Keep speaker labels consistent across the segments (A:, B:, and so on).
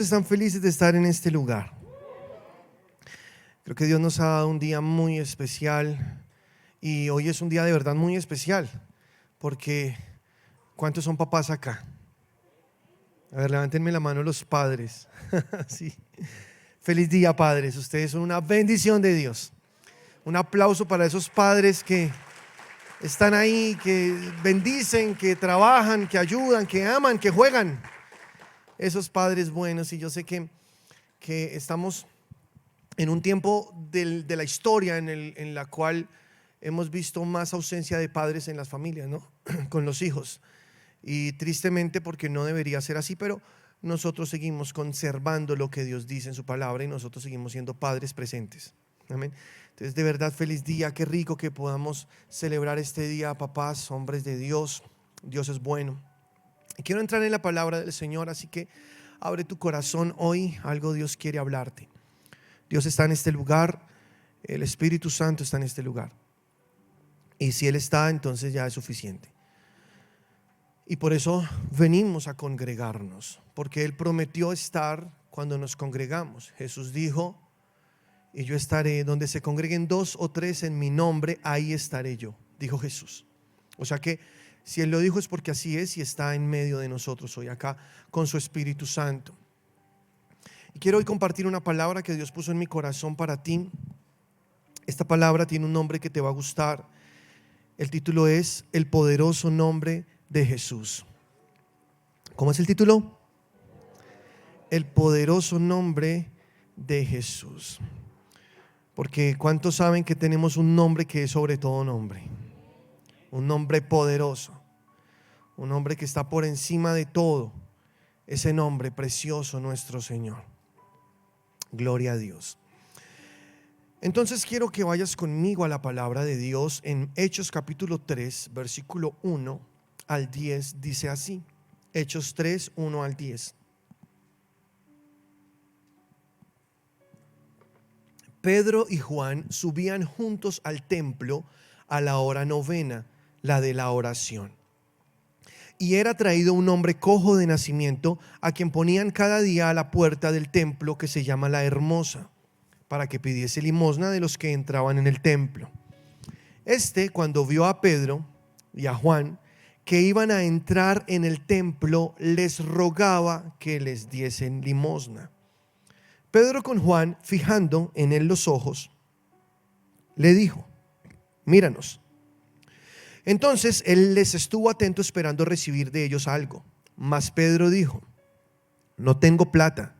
A: Están felices de estar en este lugar. Creo que Dios nos ha dado un día muy especial y hoy es un día de verdad muy especial porque ¿cuántos son papás acá? A ver, levántenme la mano los padres. Sí. Feliz día, padres. Ustedes son una bendición de Dios. Un aplauso para esos padres que están ahí, que bendicen, que trabajan, que ayudan, que aman, que juegan. Esos padres buenos. Y yo sé que estamos en un tiempo de la historia en la cual hemos visto más ausencia de padres en las familias, ¿no? Con los hijos. Y tristemente, porque no debería ser así, pero nosotros seguimos conservando lo que Dios dice en su palabra y nosotros seguimos siendo padres presentes. Amén. Entonces, de verdad, feliz día. Qué rico que podamos celebrar este día, papás, hombres de Dios. Dios es bueno. Y quiero entrar en la palabra del Señor, así que abre tu corazón hoy. Algo Dios quiere hablarte. Dios está en este lugar, el Espíritu Santo está en este lugar. Y si Él está, entonces ya es suficiente. Y por eso venimos a congregarnos, porque Él prometió estar cuando nos congregamos. Jesús dijo, y yo estaré donde se congreguen 2 o 3 en mi nombre, ahí estaré yo, dijo Jesús. O sea que si Él lo dijo es porque así es y está en medio de nosotros hoy acá con su Espíritu Santo. Y quiero hoy compartir una palabra que Dios puso en mi corazón para ti. Esta palabra tiene un nombre que te va a gustar. El título es El poderoso nombre de Jesús. ¿Cómo es el título? El poderoso nombre de Jesús. Porque ¿cuántos saben que tenemos un nombre que es sobre todo nombre? Un nombre poderoso. Un nombre que está por encima de todo. Ese nombre precioso, nuestro Señor. Gloria a Dios. Entonces quiero que vayas conmigo a la palabra de Dios en Hechos capítulo 3, versículo 1 al 10, dice así. Hechos 3, 1 al 10. Pedro y Juan subían juntos al templo a la hora novena, la de la oración. Y era traído un hombre cojo de nacimiento, a quien ponían cada día a la puerta del templo, que se llama La Hermosa, para que pidiese limosna de los que entraban en el templo. Cuando vio a Pedro y a Juan que iban a entrar en el templo, les rogaba que les diesen limosna. Pedro con Juan, fijando en él los ojos, le dijo: míranos. Entonces él les estuvo atento, esperando recibir de ellos algo. Mas Pedro dijo: no tengo plata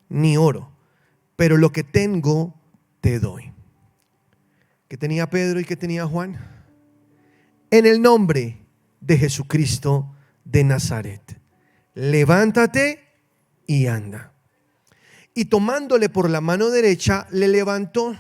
A: ni oro, pero lo que tengo te doy. ¿Qué tenía Pedro y qué tenía Juan? En el nombre de Jesucristo de Nazaret, levántate y anda. Y tomándole por la mano derecha, le levantó,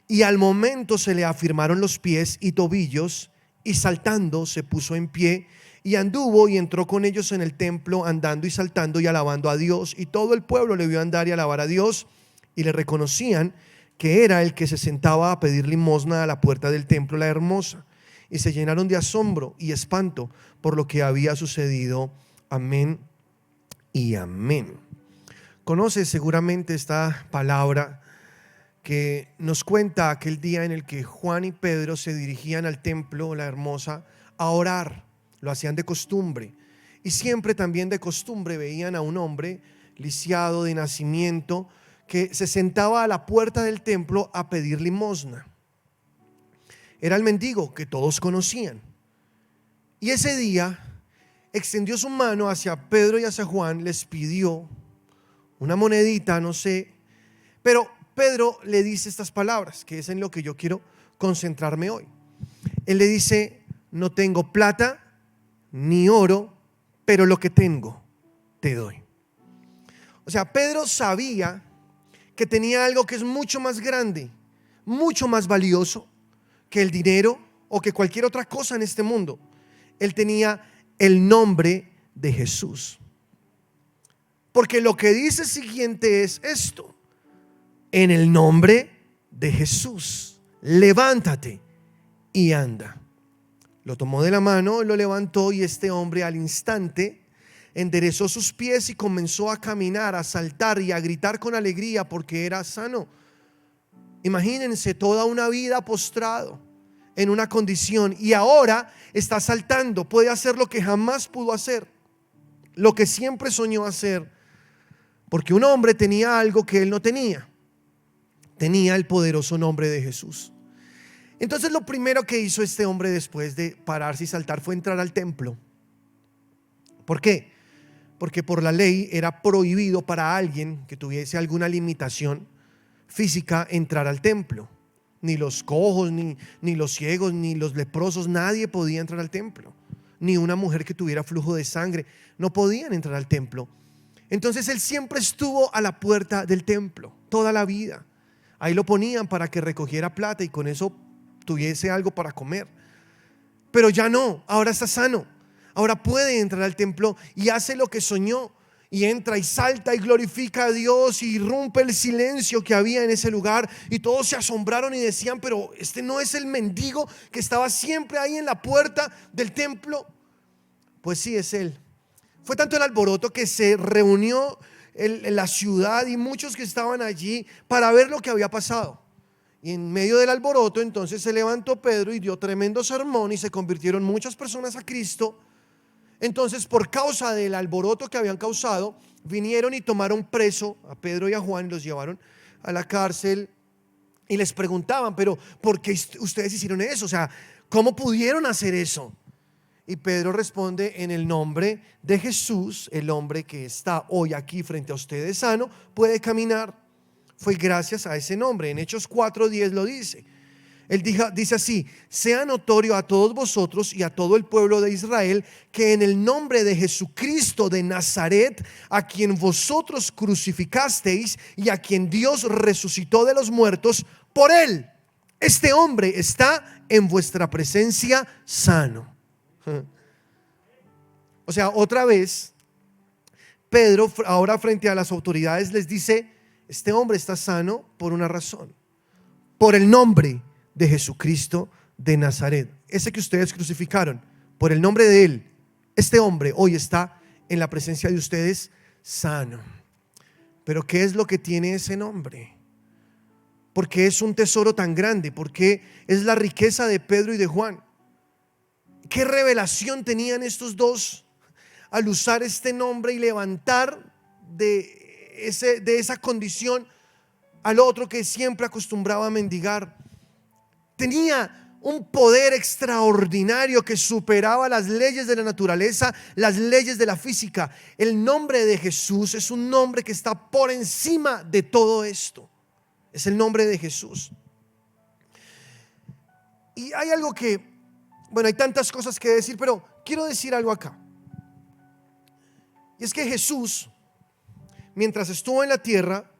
A: y al momento se le afirmaron los pies y tobillos, y saltando se puso en pie, y anduvo y entró con ellos en el templo, andando y saltando y alabando a Dios. Y todo el pueblo le vio andar y alabar a Dios, y le reconocían que era el que se sentaba a pedir limosna a la puerta del templo, La Hermosa. Y se llenaron de asombro y espanto por lo que había sucedido. Amén y amén. Conoces seguramente esta palabra que nos cuenta aquel día en el que Juan y Pedro se dirigían al templo, La Hermosa, a orar. Lo hacían de costumbre. Y siempre también de costumbre veían a un hombre lisiado de nacimiento que se sentaba a la puerta del templo a pedir limosna. Era el mendigo que todos conocían. Y ese día extendió su mano hacia Pedro y hacia Juan, les pidió una monedita, no sé, pero Pedro le dice estas palabras, que es en lo que yo quiero concentrarme hoy. Él le dice: no tengo plata ni oro, pero lo que tengo te doy. O sea, Pedro sabía que tenía algo que es mucho más grande, mucho más valioso que el dinero o que cualquier otra cosa en este mundo. Él tenía el nombre de Jesús. Porque lo que dice siguiente es esto: en el nombre de Jesús, levántate y anda. Lo tomó de la mano, lo levantó, y este hombre al instante enderezó sus pies y comenzó a caminar, a saltar y a gritar con alegría porque era sano. Imagínense toda una vida postrado en una condición y ahora está saltando, puede hacer lo que jamás pudo hacer, lo que siempre soñó hacer, porque un hombre tenía algo que él no tenía. Tenía el poderoso nombre de Jesús. Entonces lo primero que hizo este hombre después de pararse y saltar fue entrar al templo. ¿Por qué? Porque por la ley era prohibido para alguien que tuviese alguna limitación física entrar al templo. Ni los cojos, ni los ciegos, ni los leprosos, nadie podía entrar al templo. Ni una mujer que tuviera flujo de sangre, no podían entrar al templo. Entonces él siempre estuvo a la puerta del templo, toda la vida. Ahí lo ponían para que recogiera plata y con eso tuviese algo para comer. Pero ya no, ahora está sano. Ahora puede entrar al templo y hace lo que soñó. Y entra y salta y glorifica a Dios y irrumpe el silencio que había en ese lugar. Y todos se asombraron y decían: pero este no es el mendigo que estaba siempre ahí en la puerta del templo. Pues sí, es él. Fue tanto el alboroto que se reunió en la ciudad y muchos que estaban allí para ver lo que había pasado. Y en medio del alboroto entonces se levantó Pedro y dio tremendo sermón y se convirtieron muchas personas a Cristo. Entonces, por causa del alboroto que habían causado, vinieron y tomaron preso a Pedro y a Juan y los llevaron a la cárcel y les preguntaban: pero ¿por qué ustedes hicieron eso? O sea, ¿cómo pudieron hacer eso? Y Pedro responde: en el nombre de Jesús, el hombre que está hoy aquí frente a ustedes sano, puede caminar. Fue gracias a ese nombre. En Hechos 4:10 lo dice. Él dice así: sea notorio a todos vosotros y a todo el pueblo de Israel que en el nombre de Jesucristo de Nazaret, a quien vosotros crucificasteis y a quien Dios resucitó de los muertos, por él, este hombre está en vuestra presencia sano. O sea, otra vez Pedro ahora frente a las autoridades les dice: este hombre está sano por una razón, por el nombre de Jesucristo de Nazaret, ese que ustedes crucificaron. Por el nombre de él, este hombre hoy está en la presencia de ustedes sano. Pero ¿qué es lo que tiene ese nombre? ¿Por qué es un tesoro tan grande? ¿Por qué es la riqueza de Pedro y de Juan? ¿Qué revelación tenían estos dos al usar este nombre y levantar de esa condición al otro que siempre acostumbraba a mendigar? Tenía un poder extraordinario que superaba las leyes de la naturaleza, las leyes de la física. El nombre de Jesús es un nombre que está por encima de todo esto. Es el nombre de Jesús. Y hay algo que, bueno, hay tantas cosas que decir, pero quiero decir algo acá. Y es que Jesús, mientras estuvo en la tierra,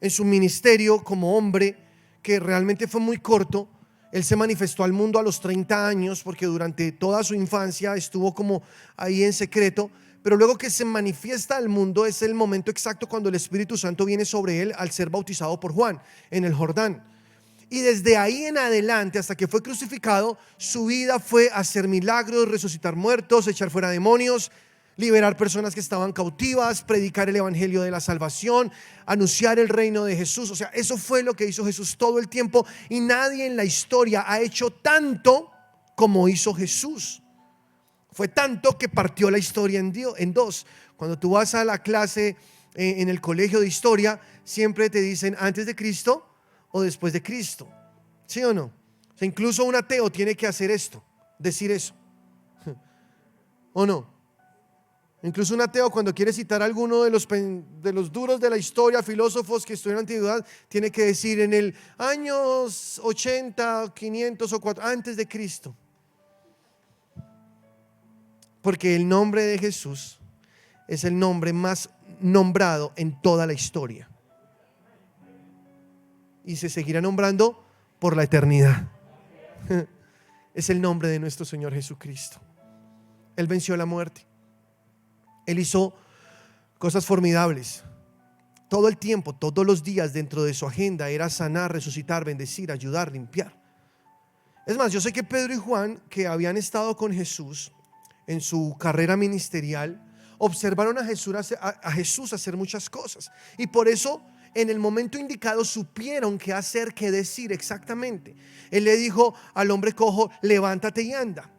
A: en su ministerio como hombre, que realmente fue muy corto, él se manifestó al mundo a los 30 años, porque durante toda su infancia estuvo como ahí en secreto. Pero luego que se manifiesta al mundo es el momento exacto cuando el Espíritu Santo viene sobre él al ser bautizado por Juan en el Jordán. Y desde ahí en adelante, hasta que fue crucificado, su vida fue hacer milagros, resucitar muertos, echar fuera demonios, liberar personas que estaban cautivas, predicar el evangelio de la salvación, anunciar el reino de Jesús. O sea, eso fue lo que hizo Jesús todo el tiempo, y nadie en la historia ha hecho tanto como hizo Jesús. Fue tanto que partió la historia en dos. Cuando tú vas a la clase en el colegio de historia, siempre te dicen antes de Cristo o después de Cristo. ¿Sí o no? O sea, incluso un ateo tiene que hacer esto, decir eso. ¿O no? Incluso un ateo, cuando quiere citar a alguno de los duros de la historia, filósofos que estudian en la antigüedad, tiene que decir en el años 80, 500 o 4 antes de Cristo. Porque el nombre de Jesús es el nombre más nombrado en toda la historia. Y se seguirá nombrando por la eternidad. Es el nombre de nuestro Señor Jesucristo. Él venció la muerte. Él hizo cosas formidables. Todo el tiempo, todos los días, dentro de su agenda era sanar, resucitar, bendecir, ayudar, limpiar. Es más, yo sé que Pedro y Juan, que habían estado con Jesús en su carrera ministerial, observaron a Jesús hacer muchas cosas. Y por eso en el momento indicado supieron qué hacer, qué decir exactamente. Él le dijo al hombre cojo: levántate y anda.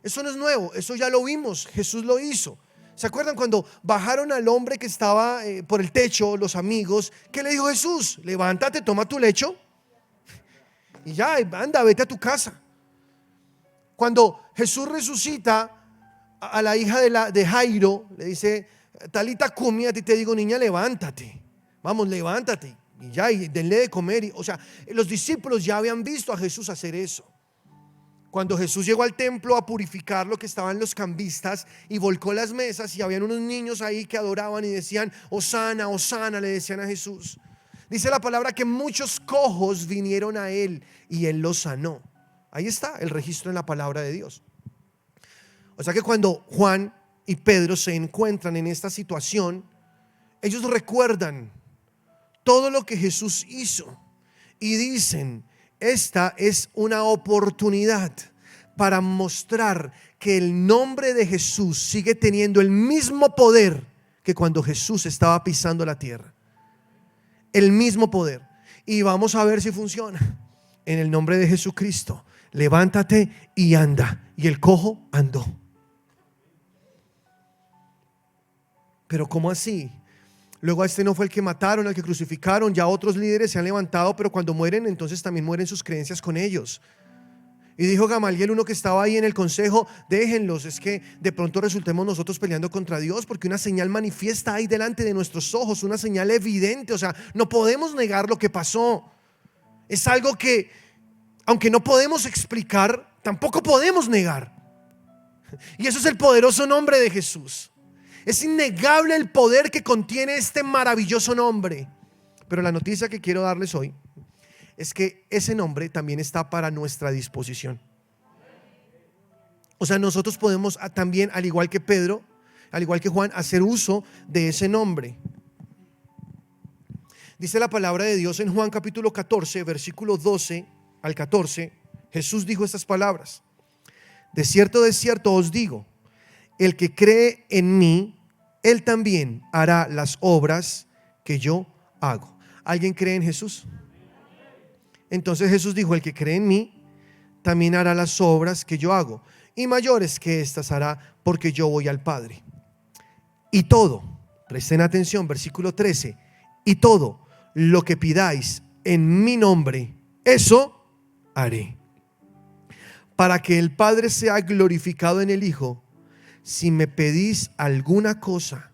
A: Eso no es nuevo, eso ya lo vimos, Jesús lo hizo. ¿Se acuerdan cuando bajaron al hombre que estaba por el techo, los amigos? ¿Qué le dijo Jesús? Levántate, toma tu lecho y ya, anda, vete a tu casa. Cuando Jesús resucita a la hija de Jairo, le dice: Talita cumi, a ti te digo, niña, levántate. Vamos, levántate y ya, y denle de comer. O sea, los discípulos ya habían visto a Jesús hacer eso. Cuando Jesús llegó al templo a purificar lo que estaban los cambistas y volcó las mesas, y habían unos niños ahí que adoraban y decían: Hosana, Hosana, le decían a Jesús. Dice la palabra que muchos cojos vinieron a él y él los sanó. Ahí está el registro en la palabra de Dios. O sea que cuando Juan y Pedro se encuentran en esta situación, ellos recuerdan todo lo que Jesús hizo y dicen: esta es una oportunidad para mostrar que el nombre de Jesús sigue teniendo el mismo poder que cuando Jesús estaba pisando la tierra. El mismo poder. Y vamos a ver si funciona. En el nombre de Jesucristo, levántate y anda. Y el cojo andó. Pero ¿cómo así? Luego a este no fue el que mataron, al que crucificaron. Ya otros líderes se han levantado, pero cuando mueren, entonces también mueren sus creencias con ellos. Y dijo Gamaliel, uno que estaba ahí en el consejo: déjenlos, es que de pronto resultemos nosotros peleando contra Dios, porque una señal manifiesta ahí delante de nuestros ojos, una señal evidente. O sea, no podemos negar lo que pasó. Es algo que, aunque no podemos explicar, tampoco podemos negar. Y eso es el poderoso nombre de Jesús. Es innegable el poder que contiene este maravilloso nombre. Pero la noticia que quiero darles hoy es que ese nombre también está para nuestra disposición. O sea, nosotros podemos también, al igual que Pedro, al igual que Juan, hacer uso de ese nombre. Dice la palabra de Dios en Juan capítulo 14, versículo 12 al 14. Jesús dijo estas palabras: de cierto os digo, el que cree en mí, él también hará las obras que yo hago. ¿Alguien cree en Jesús? Entonces Jesús dijo: el que cree en mí, también hará las obras que yo hago, y mayores que estas hará, porque yo voy al Padre. Y todo, presten atención, versículo 13, y todo lo que pidáis en mi nombre, eso haré, para que el Padre sea glorificado en el Hijo. Si me pedís alguna cosa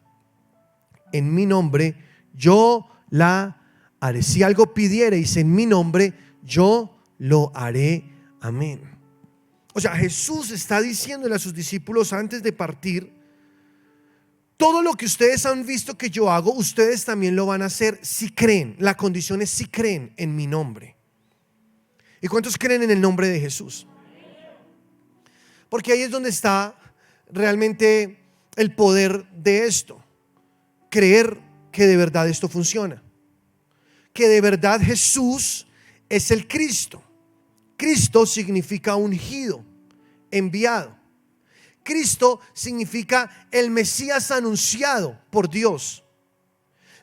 A: en mi nombre, yo la haré. Si algo pidiereis en mi nombre, yo lo haré. Amén. O sea, Jesús está diciéndole a sus discípulos antes de partir: todo lo que ustedes han visto que yo hago, ustedes también lo van a hacer si creen. La condición es si creen en mi nombre. ¿Y cuántos creen en el nombre de Jesús? Porque ahí es donde está realmente el poder de esto. Creer que de verdad esto funciona, que de verdad Jesús es el Cristo. Cristo significa ungido, enviado. Cristo significa el Mesías anunciado por Dios.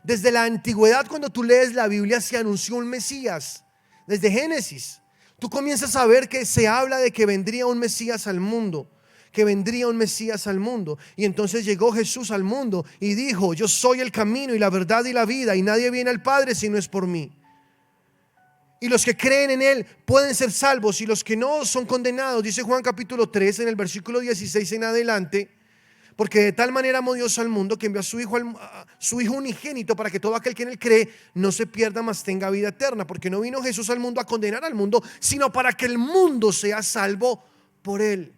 A: Desde la antigüedad, cuando tú lees la Biblia, se anunció un Mesías. Desde Génesis tú comienzas a ver que se habla de que vendría un Mesías al mundo, que vendría un Mesías al mundo. Y entonces llegó Jesús al mundo y dijo: yo soy el camino y la verdad y la vida, y nadie viene al Padre si no es por mí. Y los que creen en Él pueden ser salvos, y los que no son condenados. Dice Juan capítulo 3 en el versículo 16 en adelante: porque de tal manera amó Dios al mundo, que envió a su Hijo unigénito, para que todo aquel que en Él cree no se pierda, mas tenga vida eterna. Porque no vino Jesús al mundo a condenar al mundo, sino para que el mundo sea salvo por Él.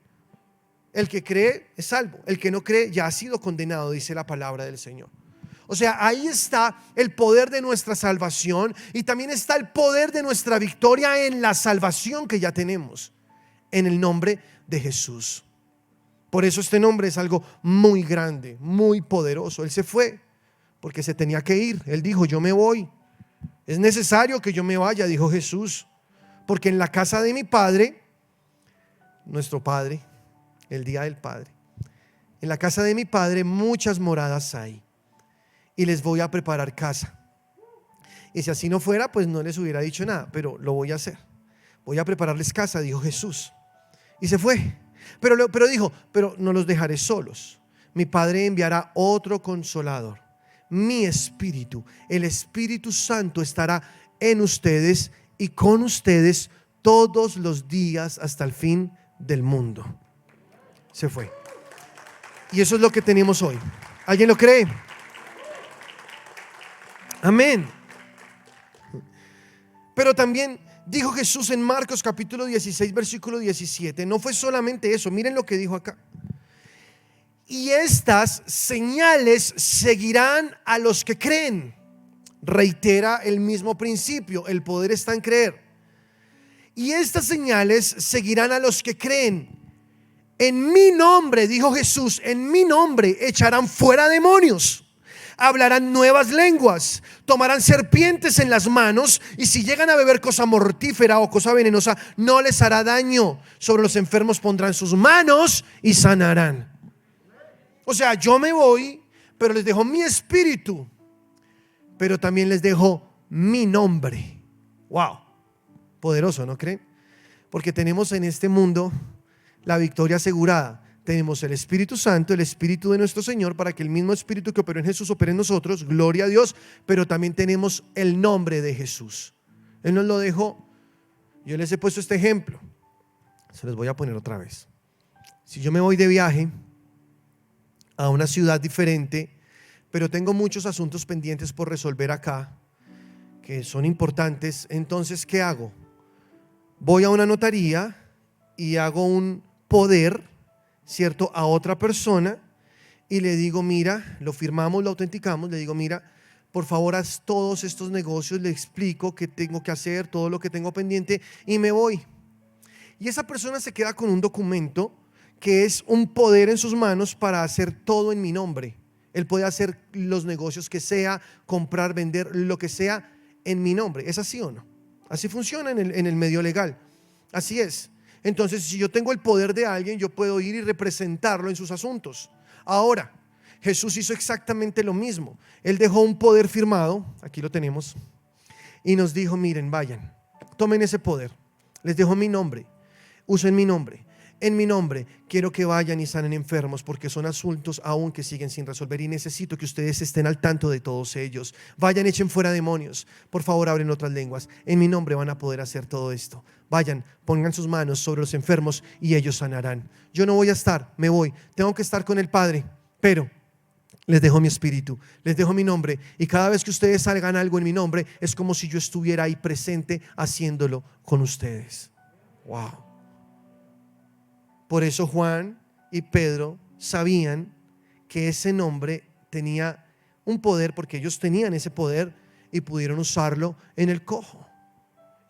A: El que cree es salvo, el que no cree ya ha sido condenado, dice la palabra del Señor. O sea, ahí está el poder de nuestra salvación, y también está el poder de nuestra victoria en la salvación que ya tenemos en el nombre de Jesús. Por eso este nombre es algo muy grande, muy poderoso. Él se fue porque se tenía que ir. Él dijo: yo me voy, es necesario que yo me vaya, dijo Jesús, porque en la casa de mi Padre, nuestro Padre, el día del Padre, En la casa de mi Padre muchas moradas hay, y les voy a preparar casa. Y si así no fuera, pues no les hubiera dicho nada, pero lo voy a hacer. Voy a prepararles casa, dijo Jesús. Y se fue. Pero dijo, pero no los dejaré solos. Mi Padre enviará otro consolador, mi Espíritu. El Espíritu Santo estará en ustedes y con ustedes todos los días hasta el fin del mundo. Se fue. Y eso es lo que tenemos hoy. ¿Alguien lo cree? Amén. Pero también dijo Jesús en Marcos capítulo 16 versículo 17. No fue solamente eso, miren lo que dijo acá. Y estas señales seguirán a los que creen. Reitera el mismo principio, el poder está en creer. Y estas señales seguirán a los que creen. En mi nombre, dijo Jesús, en mi nombre echarán fuera demonios. Hablarán nuevas lenguas, tomarán serpientes en las manos, y si llegan a beber cosa mortífera o cosa venenosa, no les hará daño. Sobre los enfermos pondrán sus manos y sanarán. O sea, yo me voy, pero les dejo mi espíritu, pero también les dejo mi nombre. Wow, poderoso, ¿no creen? Porque tenemos en este mundo la victoria asegurada. Tenemos el Espíritu Santo, el Espíritu de nuestro Señor, para que el mismo Espíritu que operó en Jesús opere en nosotros, gloria a Dios. Pero también tenemos el nombre de Jesús. Él nos lo dejó. Yo les he puesto este ejemplo, se los voy a poner otra vez. Si yo me voy de viaje a una ciudad diferente, pero tengo muchos asuntos pendientes por resolver acá, que son importantes, entonces ¿qué hago? Voy a una notaría y hago un poder, ¿cierto?, a otra persona, y le digo, mira, lo firmamos, lo autenticamos, le digo, mira, por favor haz todos estos negocios, le explico qué tengo que hacer, todo lo que tengo pendiente, y me voy. Y esa persona se queda con un documento que es un poder en sus manos para hacer todo en mi nombre. Él puede hacer los negocios que sea, comprar, vender, lo que sea en mi nombre. ¿Es así o no? Así funciona en el medio legal. Así es. Entonces, si yo tengo el poder de alguien, yo puedo ir y representarlo en sus asuntos. Ahora, Jesús hizo exactamente lo mismo. Él dejó un poder firmado, aquí lo tenemos, y nos dijo, miren, vayan, tomen ese poder, les dejo mi nombre, usen mi nombre. En mi nombre quiero que vayan y sanen enfermos, porque son asuntos aún que siguen sin resolver, y necesito que ustedes estén al tanto de todos ellos. Vayan, echen fuera demonios, por favor abren otras lenguas. En mi nombre van a poder hacer todo esto. Vayan, pongan sus manos sobre los enfermos y ellos sanarán. Yo no voy a estar, me voy, tengo que estar con el Padre, pero les dejo mi espíritu, les dejo mi nombre, y cada vez que ustedes hagan algo en mi nombre, es como si yo estuviera ahí presente haciéndolo con ustedes. Wow. Por eso Juan y Pedro sabían que ese nombre tenía un poder, porque ellos tenían ese poder y pudieron usarlo en el cojo.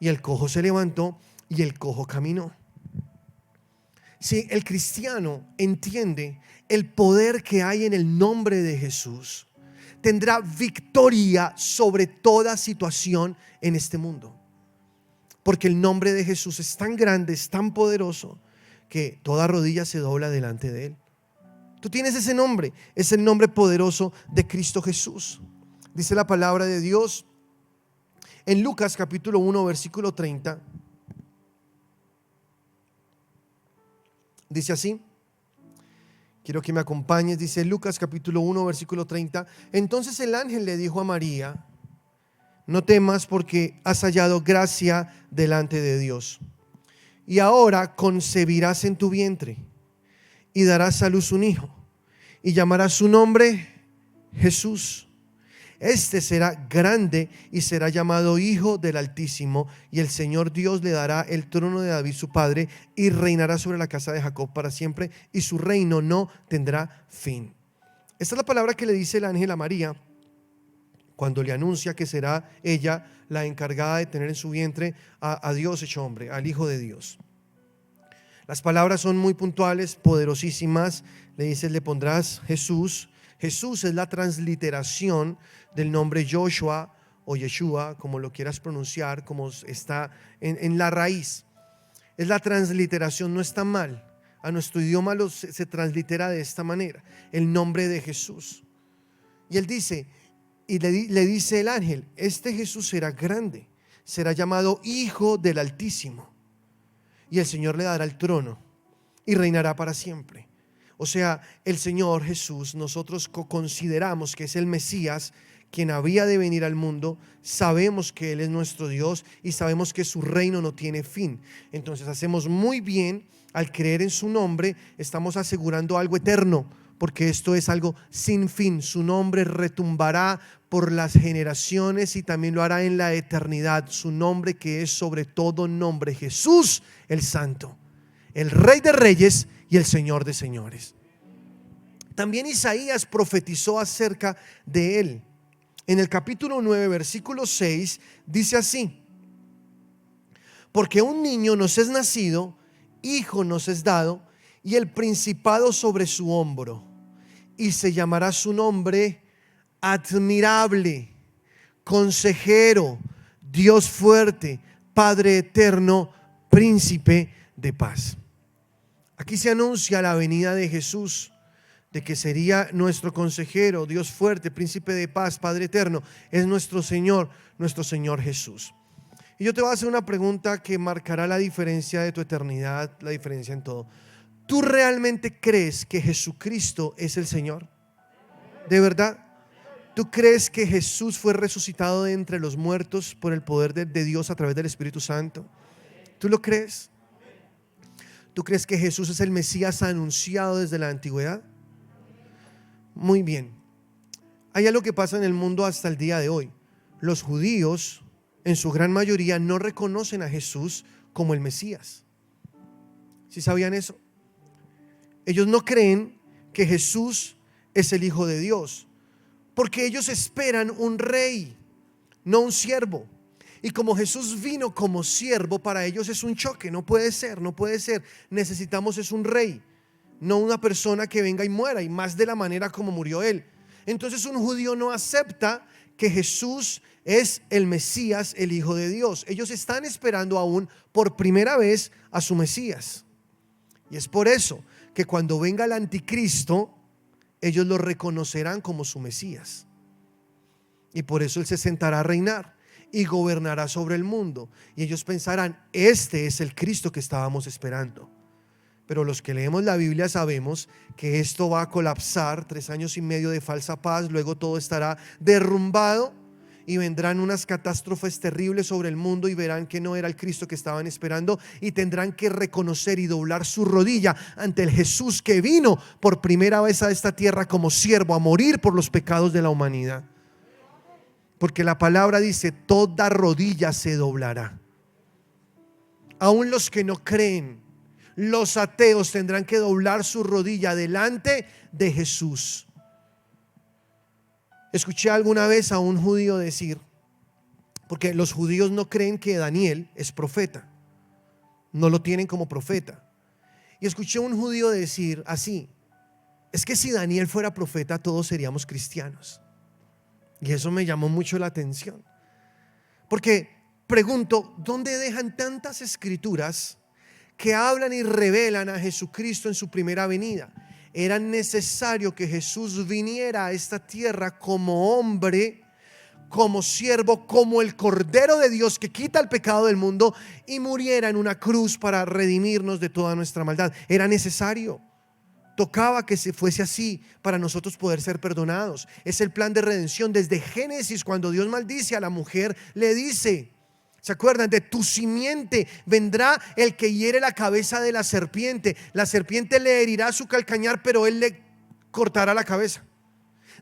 A: Y el cojo se levantó y el cojo caminó. Si el cristiano entiende el poder que hay en el nombre de Jesús, tendrá victoria sobre toda situación en este mundo. Porque el nombre de Jesús es tan grande, es tan poderoso, que toda rodilla se dobla delante de Él. Tú tienes ese nombre, es el nombre poderoso de Cristo Jesús. Dice la palabra de Dios en Lucas capítulo 1 versículo 30. Dice así, quiero que me acompañes, dice Lucas capítulo 1 versículo 30. Entonces el ángel le dijo a María, no temas, porque has hallado gracia delante de Dios. Y ahora concebirás en tu vientre y darás a luz un hijo, y llamarás su nombre Jesús. Este será grande y será llamado Hijo del Altísimo, y el Señor Dios le dará el trono de David su padre, y reinará sobre la casa de Jacob para siempre, y su reino no tendrá fin. Esta es la palabra que le dice el ángel a María cuando le anuncia que será ella la encargada de tener en su vientre a Dios hecho hombre, al Hijo de Dios. Las palabras son muy puntuales, poderosísimas. Le dice, le pondrás Jesús. Jesús es la transliteración del nombre Joshua o Yeshua, como lo quieras pronunciar, como está en la raíz. Es la transliteración, no está mal. a nuestro idioma se translitera de esta manera: el nombre de Jesús. Y él dice, y le dice el ángel: este Jesús será grande, será llamado Hijo del Altísimo, y el Señor le dará el trono y reinará para siempre. O sea, el Señor Jesús, nosotros consideramos que es el Mesías, quien había de venir al mundo. Sabemos que Él es nuestro Dios y sabemos que su reino no tiene fin. Entonces hacemos muy bien al creer en su nombre. Estamos asegurando algo eterno, porque esto es algo sin fin. Su nombre retumbará por las generaciones y también lo hará en la eternidad. Su nombre, que es sobre todo nombre, Jesús el Santo, el Rey de Reyes y el Señor de Señores. También Isaías profetizó acerca de Él. En el capítulo 9, versículo 6, dice así: porque un niño nos es nacido, hijo nos es dado, y el principado sobre su hombro, y se llamará su nombre Admirable, Consejero, Dios fuerte, Padre eterno, Príncipe de paz. Aquí se anuncia la venida de Jesús, de que sería nuestro consejero, Dios fuerte, Príncipe de paz, Padre eterno. Es nuestro Señor Jesús. Y yo te voy a hacer una pregunta que marcará la diferencia de tu eternidad, la diferencia en todo. ¿Tú realmente crees que Jesucristo es el Señor? ¿De verdad? ¿Tú crees que Jesús fue resucitado de entre los muertos por el poder de Dios a través del Espíritu Santo? ¿Tú lo crees? ¿Tú crees que Jesús es el Mesías anunciado desde la antigüedad? Muy bien. Hay algo que pasa en el mundo hasta el día de hoy. Los judíos, en su gran mayoría, no reconocen a Jesús como el Mesías. ¿Sí sabían eso? Ellos no creen que Jesús es el Hijo de Dios, porque ellos esperan un rey, no un siervo. Y como Jesús vino como siervo, para ellos es un choque. No puede ser. Necesitamos es un rey, no una persona que venga y muera, y más de la manera como murió Él. Entonces un judío no acepta que Jesús es el Mesías, el Hijo de Dios. Ellos están esperando aún por primera vez a su Mesías. Y es por eso que cuando venga el anticristo, ellos lo reconocerán como su Mesías. Y por eso Él se sentará a reinar y gobernará sobre el mundo. Y ellos pensarán: este es el Cristo que estábamos esperando. Pero los que leemos la Biblia sabemos que esto va a colapsar. 3 años y medio de falsa paz, luego todo estará derrumbado y vendrán unas catástrofes terribles sobre el mundo, y verán que no era el Cristo que estaban esperando, y tendrán que reconocer y doblar su rodilla ante el Jesús que vino por primera vez a esta tierra como siervo, a morir por los pecados de la humanidad. Porque la palabra dice: toda rodilla se doblará. Aún los que no creen, los ateos, tendrán que doblar su rodilla delante de Jesús. Escuché alguna vez a un judío decir, porque los judíos no creen que Daniel es profeta, no lo tienen como profeta. Y escuché a un judío decir así: es que si Daniel fuera profeta, todos seríamos cristianos. Y eso me llamó mucho la atención, porque pregunto: ¿dónde dejan tantas escrituras que hablan y revelan a Jesucristo en su primera venida? Era necesario que Jesús viniera a esta tierra como hombre, como siervo, como el Cordero de Dios que quita el pecado del mundo, y muriera en una cruz para redimirnos de toda nuestra maldad. Era necesario. Tocaba que se fuese así para nosotros poder ser perdonados. Es el plan de redención. Desde Génesis, cuando Dios maldice a la mujer, le dice, ¿se acuerdan? De tu simiente vendrá el que hiere la cabeza de la serpiente. La serpiente le herirá su calcañar, pero él le cortará la cabeza.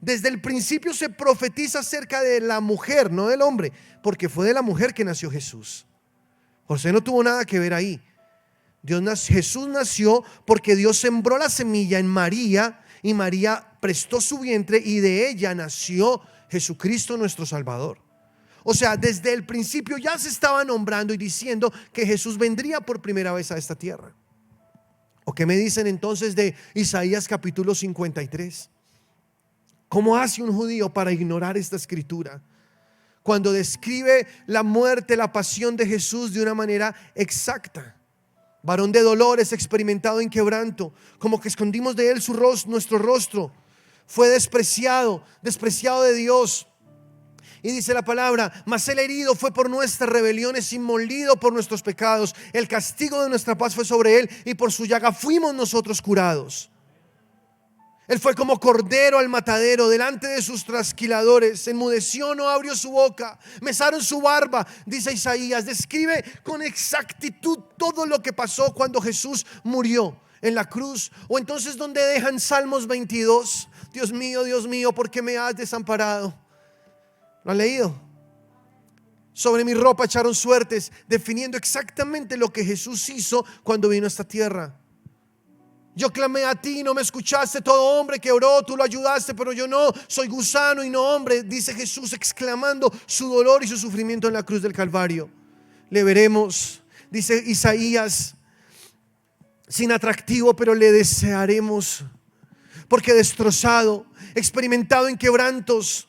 A: Desde el principio se profetiza acerca de la mujer, no del hombre, porque fue de la mujer que nació Jesús. José no tuvo nada que ver ahí. Jesús nació porque Dios sembró la semilla en María, y María prestó su vientre, y de ella nació Jesucristo nuestro Salvador. O sea, desde el principio ya se estaba nombrando y diciendo que Jesús vendría por primera vez a esta tierra. ¿O qué me dicen entonces de Isaías capítulo 53? ¿Cómo hace un judío para ignorar esta escritura cuando describe la muerte, la pasión de Jesús de una manera exacta? varón de dolores, experimentado en quebranto, como que escondimos de él nuestro rostro. Fue despreciado de Dios. Y dice la palabra: mas el herido fue por nuestras rebeliones y molido por nuestros pecados. El castigo de nuestra paz fue sobre él, y por su llaga fuimos nosotros curados. Él fue como cordero al matadero, delante de sus trasquiladores. Enmudeció, no abrió su boca. Mesaron su barba, dice Isaías. Describe con exactitud todo lo que pasó cuando Jesús murió en la cruz. O entonces, ¿dónde dejan Salmos 22? Dios mío, ¿por qué me has desamparado? ¿Lo han leído? Sobre mi ropa echaron suertes, definiendo exactamente lo que Jesús hizo cuando vino a esta tierra. Yo clamé a ti y no me escuchaste. Todo hombre que oró, tú lo ayudaste, pero yo no. Soy gusano y no hombre, dice Jesús, exclamando su dolor y su sufrimiento en la cruz del Calvario. Le veremos, dice Isaías, sin atractivo, pero le desearemos, porque destrozado, experimentado en quebrantos,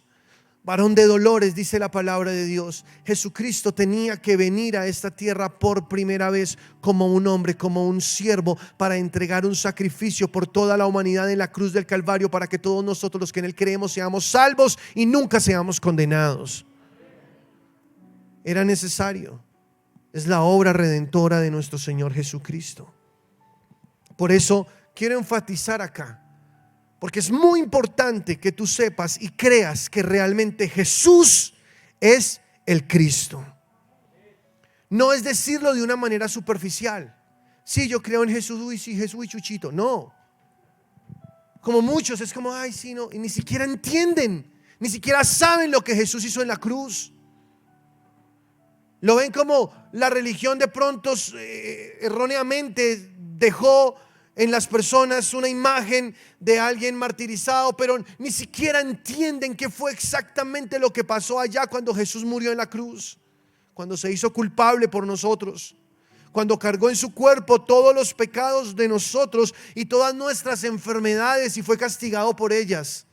A: varón de dolores, dice la palabra de Dios. Jesucristo tenía que venir a esta tierra por primera vez como un hombre, como un siervo, para entregar un sacrificio por toda la humanidad en la cruz del Calvario, para que todos nosotros los que en él creemos seamos salvos y nunca seamos condenados. Era necesario. Es la obra redentora de nuestro Señor Jesucristo. Por eso quiero enfatizar acá, porque es muy importante que tú sepas y creas que realmente Jesús es el Cristo. No es decirlo de una manera superficial. Sí, yo creo en Jesús, uy, sí, Jesús y Chuchito. No. Como muchos, es como, ay, sí, no. Y ni siquiera entienden, ni siquiera saben lo que Jesús hizo en la cruz. Lo ven como la religión de pronto erróneamente dejó en las personas una imagen de alguien martirizado, pero ni siquiera entienden qué fue exactamente lo que pasó allá cuando Jesús murió en la cruz, cuando se hizo culpable por nosotros, cuando cargó en su cuerpo todos los pecados de nosotros y todas nuestras enfermedades y fue castigado por ellas.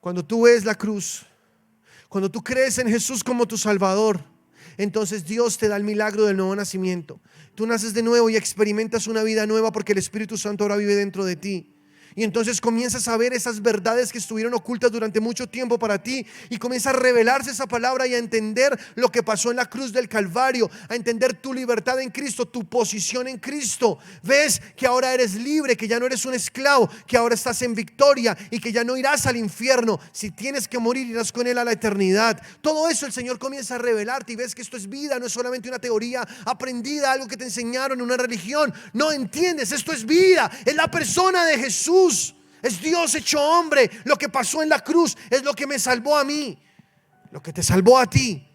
A: Cuando tú ves la cruz, cuando tú crees en Jesús como tu Salvador, entonces Dios te da el milagro del nuevo nacimiento. Tú naces de nuevo y experimentas una vida nueva, porque el Espíritu Santo ahora vive dentro de ti. Y entonces comienzas a ver esas verdades que estuvieron ocultas durante mucho tiempo para ti, y comienza a revelarse esa palabra y a entender lo que pasó en la cruz del Calvario, a entender tu libertad en Cristo, tu posición en Cristo. Ves que ahora eres libre, que ya no eres un esclavo, que ahora estás en victoria y que ya no irás al infierno. Si tienes que morir, irás con Él a la eternidad. Todo eso el Señor comienza a revelarte, y ves que esto es vida, no es solamente una teoría aprendida, algo que te enseñaron en una religión. No entiendes, esto es vida, es la persona de Jesús. Es Dios hecho hombre. Lo que pasó en la cruz es lo que me salvó a mí, lo que te salvó a ti.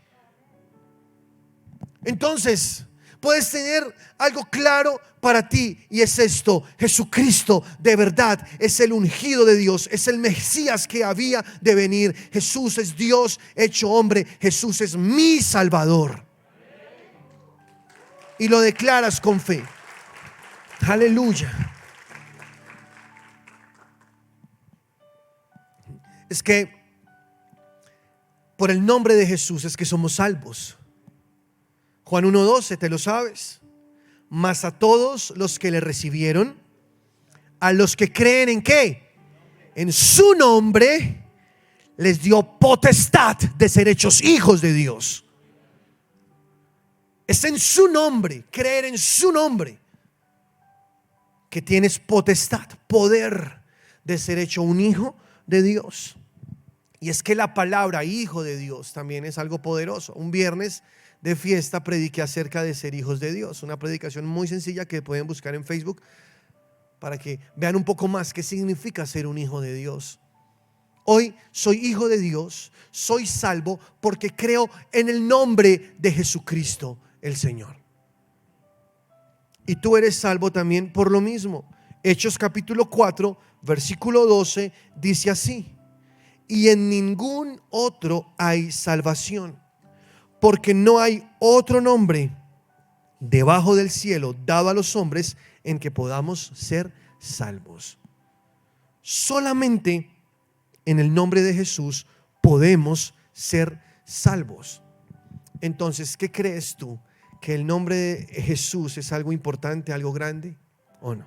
A: Entonces puedes tener algo claro para ti, y es esto: Jesucristo de verdad es el ungido de Dios, es el Mesías que había de venir. Jesús es Dios hecho hombre. Jesús es mi Salvador, y lo declaras con fe. Aleluya. Es que por el nombre de Jesús es que somos salvos. Juan 1:12, te lo sabes. Mas a todos los que le recibieron, a los que creen en ¿qué? En su nombre, les dio potestad de ser hechos hijos de Dios. Es en su nombre, creer en su nombre, que tienes potestad, poder de ser hecho un hijo de Dios. Y es que la palabra hijo de Dios también es algo poderoso. Un viernes de fiesta prediqué acerca de ser hijos de Dios, una predicación muy sencilla que pueden buscar en Facebook para que vean un poco más qué significa ser un hijo de Dios. Hoy soy hijo de Dios, soy salvo porque creo en el nombre de Jesucristo el Señor. Y tú eres salvo también por lo mismo. Hechos capítulo 4 versículo 12 dice así: y en ningún otro hay salvación, porque no hay otro nombre debajo del cielo dado a los hombres en que podamos ser salvos. Solamente en el nombre de Jesús podemos ser salvos. Entonces, ¿qué crees tú que el nombre de Jesús es algo importante, algo grande, ¿o no?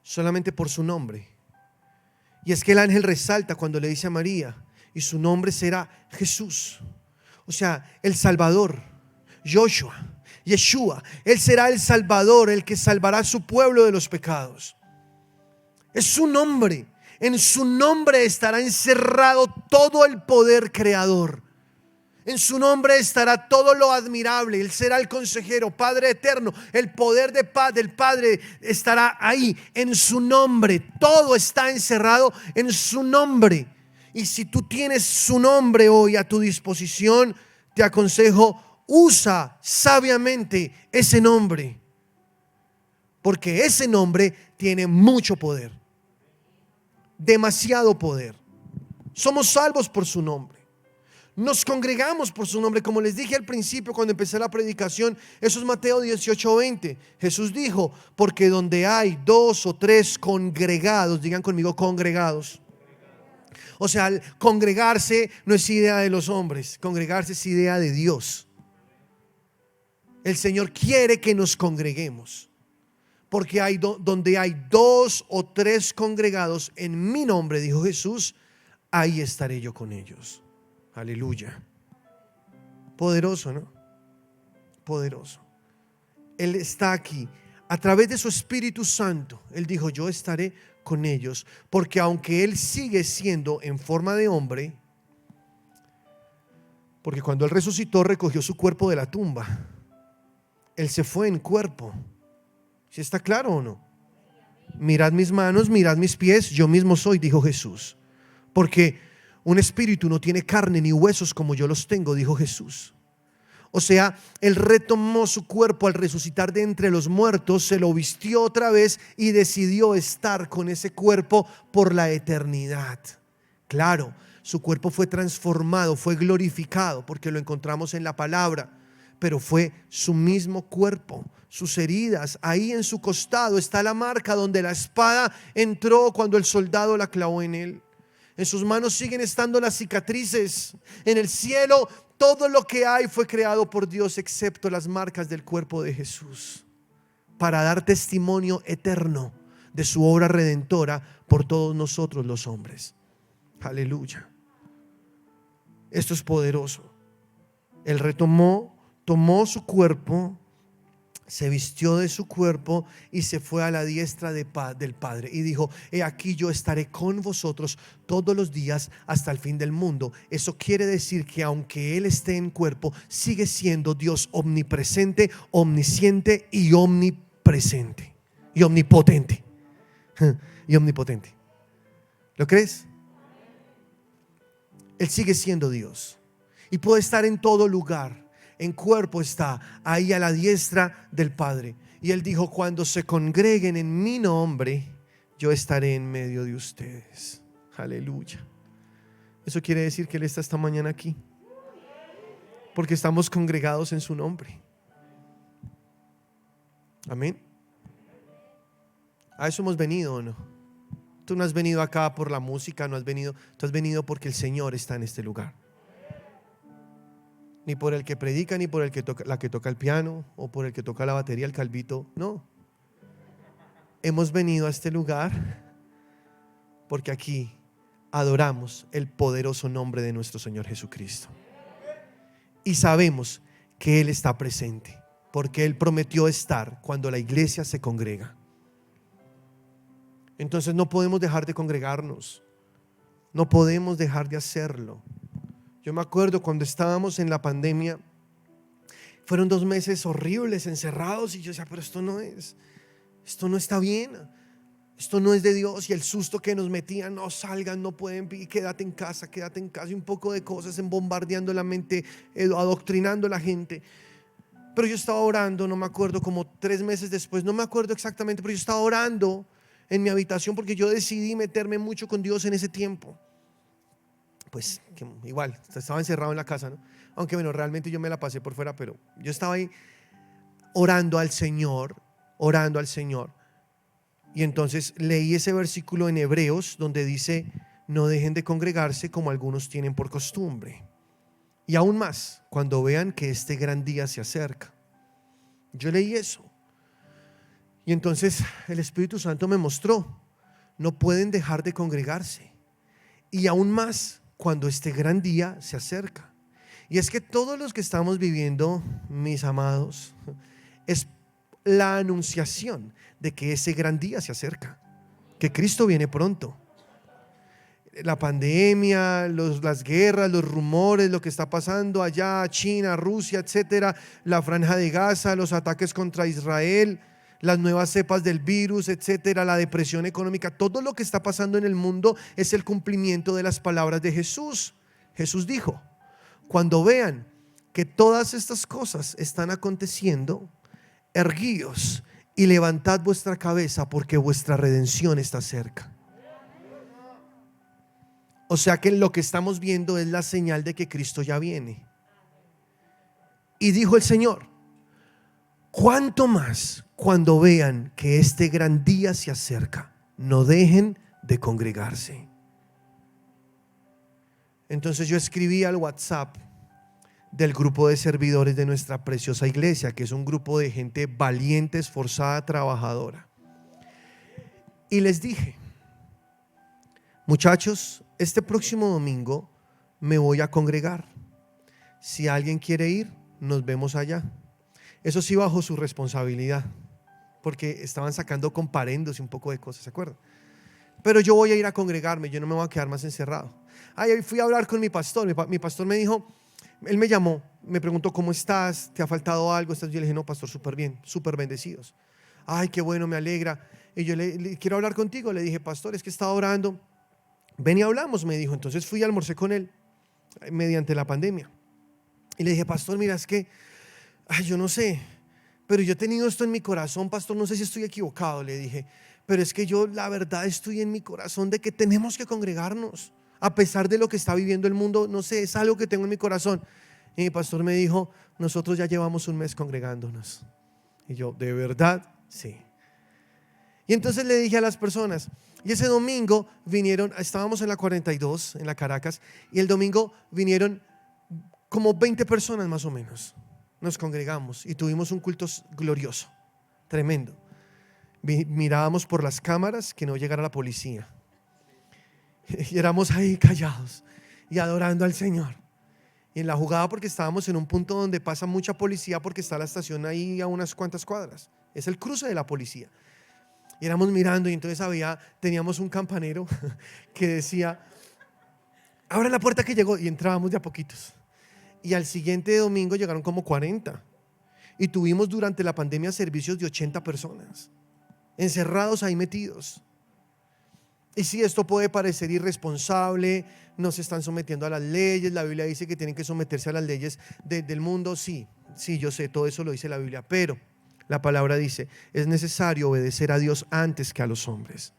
A: Solamente por su nombre. Y es que el ángel resalta cuando le dice a María, y su nombre será Jesús. O sea, el Salvador, Joshua, Yeshua. Él será el Salvador, el que salvará a su pueblo de los pecados. Es su nombre. En su nombre estará encerrado todo el poder creador. En su nombre estará todo lo admirable. Él será el consejero, Padre eterno. El poder del Padre estará ahí. En su nombre. Todo está encerrado en su nombre. Y si tú tienes su nombre hoy a tu disposición, te aconsejo, usa sabiamente ese nombre. Porque ese nombre tiene mucho poder. Demasiado poder. Somos salvos por su nombre. Nos congregamos por su nombre. Como les dije al principio cuando empecé la predicación, eso es Mateo 18:20. Jesús dijo, porque donde hay 2 o 3 congregados, digan conmigo congregados. O sea, el congregarse no es idea de los hombres, congregarse es idea de Dios. El Señor quiere que nos congreguemos. Porque donde hay 2 o 3 congregados en mi nombre, dijo Jesús, ahí estaré yo con ellos. Aleluya. Poderoso, ¿no? Poderoso. Él está aquí. A través de su Espíritu Santo, Él dijo, yo estaré con ellos. Porque aunque Él sigue siendo en forma de hombre, porque cuando Él resucitó, recogió su cuerpo de la tumba. Él se fue en cuerpo. ¿Sí está claro o no? Mirad mis manos, mirad mis pies, yo mismo soy, dijo Jesús. Porque un espíritu no tiene carne ni huesos como yo los tengo, dijo Jesús. O sea, Él retomó su cuerpo al resucitar de entre los muertos, se lo vistió otra vez y decidió estar con ese cuerpo por la eternidad. Claro, su cuerpo fue transformado, fue glorificado, porque lo encontramos en la palabra. Pero fue su mismo cuerpo, sus heridas. Ahí en su costado está la marca donde la espada entró cuando el soldado la clavó en él. En sus manos siguen estando las cicatrices. En el cielo todo lo que hay fue creado por Dios excepto las marcas del cuerpo de Jesús, para dar testimonio eterno de su obra redentora por todos nosotros los hombres. Aleluya. Esto es poderoso. Él tomó su cuerpo, se vistió de su cuerpo y se fue a la diestra del Padre y dijo, he aquí yo estaré con vosotros todos los días hasta el fin del mundo. Eso quiere decir que aunque Él esté en cuerpo, sigue siendo Dios omnipresente, omnisciente y omnipresente y omnipotente y omnipotente. ¿Lo crees? Él sigue siendo Dios y puede estar en todo lugar. En cuerpo está ahí a la diestra del Padre. Y Él dijo, cuando se congreguen en mi nombre, yo estaré en medio de ustedes. Aleluya. Eso quiere decir que Él está esta mañana aquí, porque estamos congregados en su nombre. Amén. A eso hemos venido, ¿o no? Tú no has venido acá por la música, no has venido. Tú has venido porque el Señor está en este lugar. Ni por el que predica, ni por el que toca, la que toca el piano, o por el que toca la batería, el calvito. No. Hemos venido a este lugar porque aquí adoramos el poderoso nombre de nuestro Señor Jesucristo. Y sabemos que Él está presente, porque Él prometió estar cuando la iglesia se congrega. Entonces no podemos dejar de congregarnos. No podemos dejar de hacerlo. Yo me acuerdo cuando estábamos en la pandemia, fueron 2 meses horribles, encerrados, y yo decía, pero esto no está bien, esto no es de Dios. Y el susto que nos metían, no salgan, no pueden, quédate en casa, y un poco de cosas en bombardeando la mente, adoctrinando a la gente. Pero yo estaba orando, no me acuerdo, como 3 meses después, no me acuerdo exactamente, pero yo estaba orando en mi habitación porque yo decidí meterme mucho con Dios en ese tiempo. Pues que igual, estaba encerrado en la casa, ¿no? Aunque bueno, realmente yo me la pasé por fuera, pero yo estaba ahí orando al Señor. Y entonces leí ese versículo en Hebreos donde dice, no dejen de congregarse como algunos tienen por costumbre. Y aún más cuando vean que este gran día se acerca. Yo leí eso. Y entonces el Espíritu Santo me mostró, no pueden dejar de congregarse. Y aún más cuando este gran día se acerca. Y es que todos los que estamos viviendo, mis amados, es la anunciación de que ese gran día se acerca, que Cristo viene pronto. La pandemia, las guerras, los rumores, lo que está pasando allá, China, Rusia, etcétera, la franja de Gaza, los ataques contra Israel, las nuevas cepas del virus, etcétera, la depresión económica, todo lo que está pasando en el mundo es el cumplimiento de las palabras de Jesús. Jesús dijo: cuando vean que todas estas cosas están aconteciendo, erguíos y levantad vuestra cabeza, porque vuestra redención está cerca. O sea que lo que estamos viendo es la señal de que Cristo ya viene. Y dijo el Señor: cuánto más cuando vean que este gran día se acerca, no dejen de congregarse. Entonces yo escribí al WhatsApp del grupo de servidores de nuestra preciosa iglesia, que es un grupo de gente valiente, esforzada, trabajadora. Y les dije: muchachos, este próximo domingo me voy a congregar. Si alguien quiere ir, nos vemos allá. Eso sí, bajo su responsabilidad, porque estaban sacando comparendos y un poco de cosas, ¿se acuerdan? Pero yo voy a ir a congregarme, yo no me voy a quedar más encerrado. Ahí fui a hablar con mi pastor. Mi pastor me dijo, él me llamó, me preguntó: ¿cómo estás? ¿Te ha faltado algo? Yo le dije: no, pastor, súper bien, súper bendecidos. Ay, qué bueno, me alegra. Y yo le quiero hablar contigo. Le dije: pastor, es que estaba orando. Ven y hablamos, me dijo. Entonces fui y almorcé con él mediante la pandemia. Y le dije: pastor, mira, es que yo no sé, pero yo he tenido esto en mi corazón, pastor, no sé si estoy equivocado, le dije, pero es que yo la verdad estoy en mi corazón de que tenemos que congregarnos, a pesar de lo que está viviendo el mundo, no sé, es algo que tengo en mi corazón. Y mi pastor me dijo: nosotros ya llevamos un mes congregándonos. Y yo: ¿de verdad? Sí. Y entonces le dije a las personas, y ese domingo vinieron, estábamos en la 42, en la Caracas, y el domingo vinieron como 20 personas más o menos. Nos congregamos y tuvimos un culto glorioso, tremendo. Mirábamos por las cámaras que no llegara la policía. Y éramos ahí callados y adorando al Señor. Y en la jugada, porque estábamos en un punto donde pasa mucha policía, porque está la estación ahí a unas cuantas cuadras. Es el cruce de la policía. Y éramos mirando, y entonces teníamos un campanero que decía: abra la puerta que llegó. Y entrábamos de a poquitos. Y al siguiente domingo llegaron como 40. Y tuvimos durante la pandemia servicios de 80 personas, encerrados ahí metidos. Y sí, esto puede parecer irresponsable, no se están sometiendo a las leyes. La Biblia dice que tienen que someterse a las leyes del mundo. Sí, yo sé, todo eso lo dice la Biblia. Pero la palabra dice: es necesario obedecer a Dios antes que a los hombres.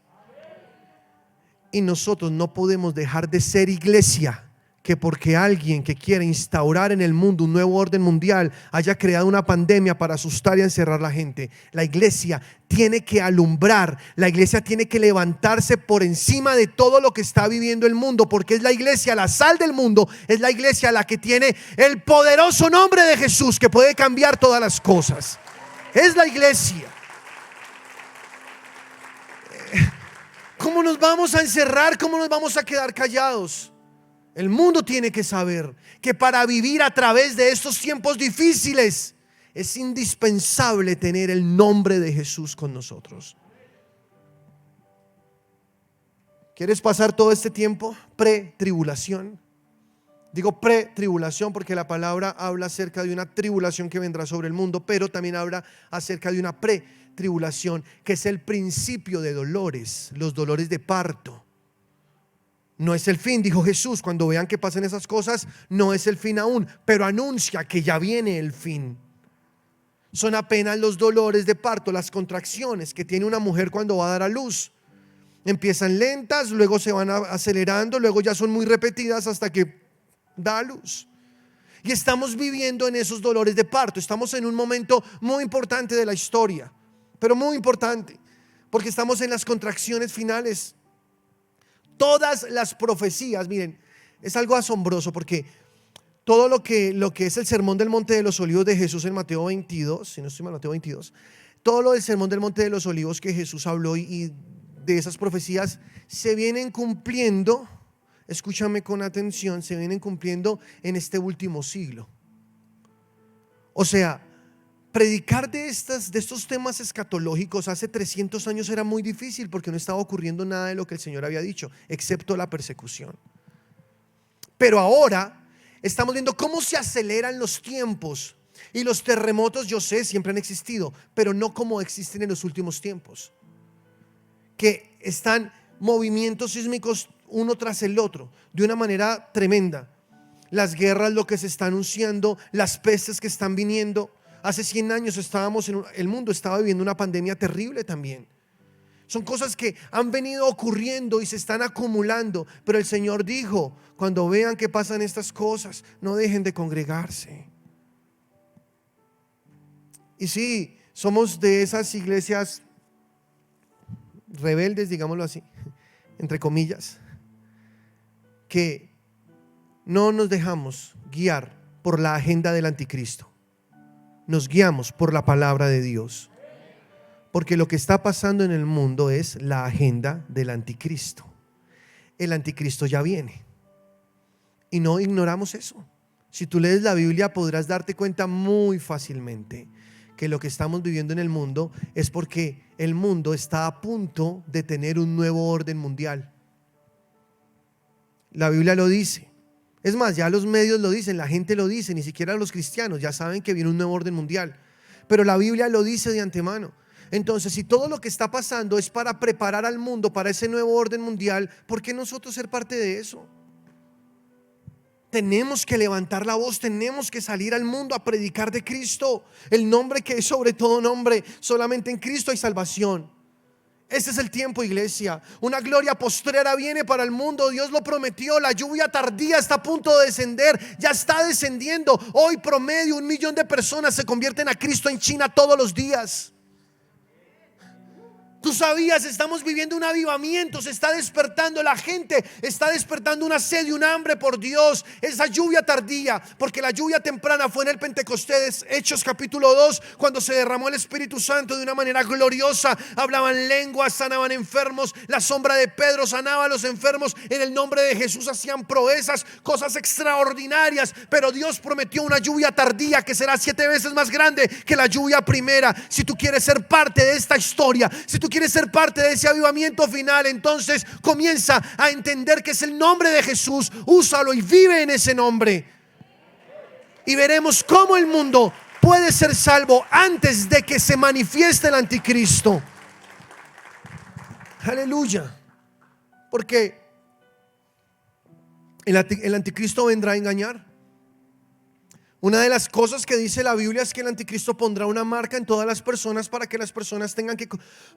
A: Y nosotros no podemos dejar de ser iglesia que porque alguien que quiere instaurar en el mundo un nuevo orden mundial haya creado una pandemia para asustar y encerrar a la gente. La iglesia tiene que alumbrar, la iglesia tiene que levantarse por encima de todo lo que está viviendo el mundo, porque es la iglesia la sal del mundo, es la iglesia la que tiene el poderoso nombre de Jesús que puede cambiar todas las cosas. Es la iglesia. ¿Cómo nos vamos a encerrar? ¿Cómo nos vamos a quedar callados? El mundo tiene que saber que para vivir a través de estos tiempos difíciles es indispensable tener el nombre de Jesús con nosotros. ¿Quieres pasar todo este tiempo pre-tribulación? Digo pre-tribulación porque la palabra habla acerca de una tribulación que vendrá sobre el mundo, pero también habla acerca de una pre-tribulación, que es el principio de dolores, los dolores de parto. No es el fin, dijo Jesús. Cuando vean que pasen esas cosas, no es el fin aún, pero anuncia que ya viene el fin. Son apenas los dolores de parto, las contracciones que tiene una mujer cuando va a dar a luz. Empiezan lentas, luego se van acelerando, luego ya son muy repetidas hasta que da a luz. Y estamos viviendo en esos dolores de parto. Estamos en un momento muy importante de la historia, pero muy importante, porque estamos en las contracciones finales. Todas las profecías, miren, es algo asombroso porque todo lo que es el sermón del Monte de los Olivos de Jesús en Mateo 22, si no estoy mal, Mateo 22, todo lo del sermón del Monte de los Olivos que Jesús habló y de esas profecías se vienen cumpliendo, escúchame con atención, se vienen cumpliendo en este último siglo. O sea, predicar de estos temas escatológicos hace 300 años era muy difícil porque no estaba ocurriendo nada de lo que el Señor había dicho, excepto la persecución. Pero ahora estamos viendo cómo se aceleran los tiempos. Y los terremotos, yo sé, siempre han existido, pero no como existen en los últimos tiempos, que están movimientos sísmicos uno tras el otro de una manera tremenda. Las guerras, lo que se está anunciando, las pestes que están viniendo. Hace 100 años el mundo estaba viviendo una pandemia terrible también. Son cosas que han venido ocurriendo y se están acumulando. Pero el Señor dijo, cuando vean que pasan estas cosas, no dejen de congregarse. Y sí, somos de esas iglesias rebeldes, digámoslo así, entre comillas, que no nos dejamos guiar por la agenda del anticristo. Nos guiamos por la palabra de Dios. Porque lo que está pasando en el mundo es la agenda del anticristo. El anticristo ya viene. Y no ignoramos eso. Si tú lees la Biblia podrás darte cuenta muy fácilmente que lo que estamos viviendo en el mundo es porque el mundo está a punto de tener un nuevo orden mundial. La Biblia lo dice. Es más, ya los medios lo dicen, la gente lo dice, ni siquiera los cristianos ya saben que viene un nuevo orden mundial. Pero la Biblia lo dice de antemano. Entonces, si todo lo que está pasando es para preparar al mundo para ese nuevo orden mundial, ¿por qué nosotros ser parte de eso? Tenemos que levantar la voz, tenemos que salir al mundo a predicar de Cristo, el nombre que es sobre todo nombre. Solamente en Cristo hay salvación. Este es el tiempo, iglesia. Una gloria postrera viene para el mundo. Dios lo prometió. La lluvia tardía está a punto de descender. Ya está descendiendo. Hoy promedio 1 millón de personas se convierten a Cristo en China todos los días. Tú sabías, estamos viviendo un avivamiento, se está despertando la gente, está despertando una sed y un hambre por Dios. Esa lluvia tardía, porque la lluvia temprana fue en el Pentecostés, Hechos capítulo 2, cuando se derramó el Espíritu Santo de una manera gloriosa. Hablaban lenguas, sanaban enfermos, la sombra de Pedro sanaba a los enfermos. En el nombre de Jesús hacían proezas, cosas extraordinarias. Pero Dios prometió una lluvia tardía que será 7 veces más grande que la lluvia primera. Si tú quieres ser parte de esta historia, si tú quieres ser parte de ese avivamiento final, entonces comienza a entender que es el nombre de Jesús. Úsalo y vive en ese nombre. Y veremos cómo el mundo puede ser salvo antes de que se manifieste el anticristo. Aleluya. Porque el anticristo vendrá a engañar. Una de las cosas que dice la Biblia es que el anticristo pondrá una marca en todas las personas para que las personas tengan que,